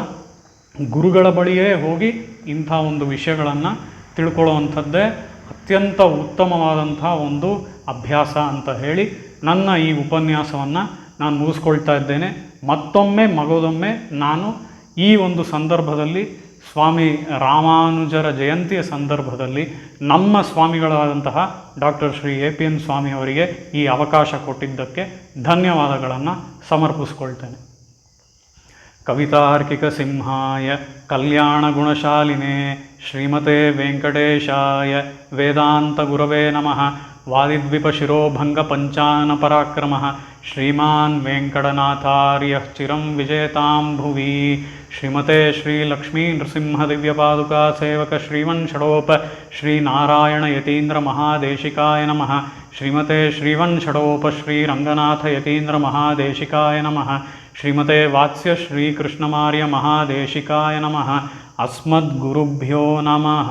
ಗುರುಗಳ ಬಳಿಯೇ ಹೋಗಿ ಇಂಥ ಒಂದು ವಿಷಯಗಳನ್ನು ತಿಳ್ಕೊಳ್ಳುವಂಥದ್ದೇ ಅತ್ಯಂತ ಉತ್ತಮವಾದಂಥ ಒಂದು ಅಭ್ಯಾಸ ಅಂತ ಹೇಳಿ ನನ್ನ ಈ ಉಪನ್ಯಾಸವನ್ನು ನಾನು ಮುಗಿಸ್ಕೊಳ್ತಾ ಇದ್ದೇನೆ. ಮಗದೊಮ್ಮೆ ನಾನು ಈ ಒಂದು ಸಂದರ್ಭದಲ್ಲಿ ಸ್ವಾಮಿ ರಾಮಾನುಜರ ಜಯಂತಿಯ ಸಂದರ್ಭದಲ್ಲಿ ನಮ್ಮ ಸ್ವಾಮಿಗಳಾದಂತಹ ಡಾಕ್ಟರ್ ಶ್ರೀ APN ಸ್ವಾಮಿ ಅವರಿಗೆ ಈ ಅವಕಾಶ ಕೊಟ್ಟಿದ್ದಕ್ಕೆ ಧನ್ಯವಾದಗಳನ್ನು ಸಮರ್ಪಿಸ್ಕೊಳ್ತೇನೆ. ಕವಿತಾರ್ಕಿಕ ಸಿಂಹಾಯ ಕಲ್ಯಾಣ ಗುಣಶಾಲಿನೇ ಶ್ರೀಮತೆ ವೆಂಕಟೇಶಾಯ ವೇದಾಂತ ಗುರವೇ ನಮಃ. ವಾದಿದ್ವಿಪಶಿರೋಭಂಗ ಪಂಚಾನ ಪರಾಕ್ರಮಃ ಶ್ರೀಮಾನ್ ವೆಂಕಟನಾಥಾರ್ಯಃ ಚಿರಂ ವಿಜೇತಾಂ ಭುವಿ. ಶ್ರೀಮತೆ ಶ್ರೀ ಲಕ್ಷ್ಮೀ ನೃಸಿಂಹ ದಿವ್ಯಪಾದುಕಾ ಸೇವಕ ಶ್ರೀವನ್ ಷಡೋಪ ಶ್ರೀ ನಾರಾಯಣ ಯತೀಂದ್ರ ಮಹಾದೇಶಿಕಾಯ ನಮಃ. ಶ್ರೀಮತೆ ಶ್ರೀವನ್ ಷಡೋಪ ಶ್ರೀ ರಂಗನಾಥ ಯತೀಂದ್ರ ಮಹಾದೇಶಿಕಾಯ ನಮಃ. ಶ್ರೀಮತೆ ವಾತ್ಸ್ಯ ಶ್ರೀ ಕೃಷ್ಣಮಾರ್ಯ ಮಹಾದೇಶಿಕಾಯ ನಮಃ. ಅಸ್ಮದ್ಗುರುಭ್ಯೋ ನಮಃ.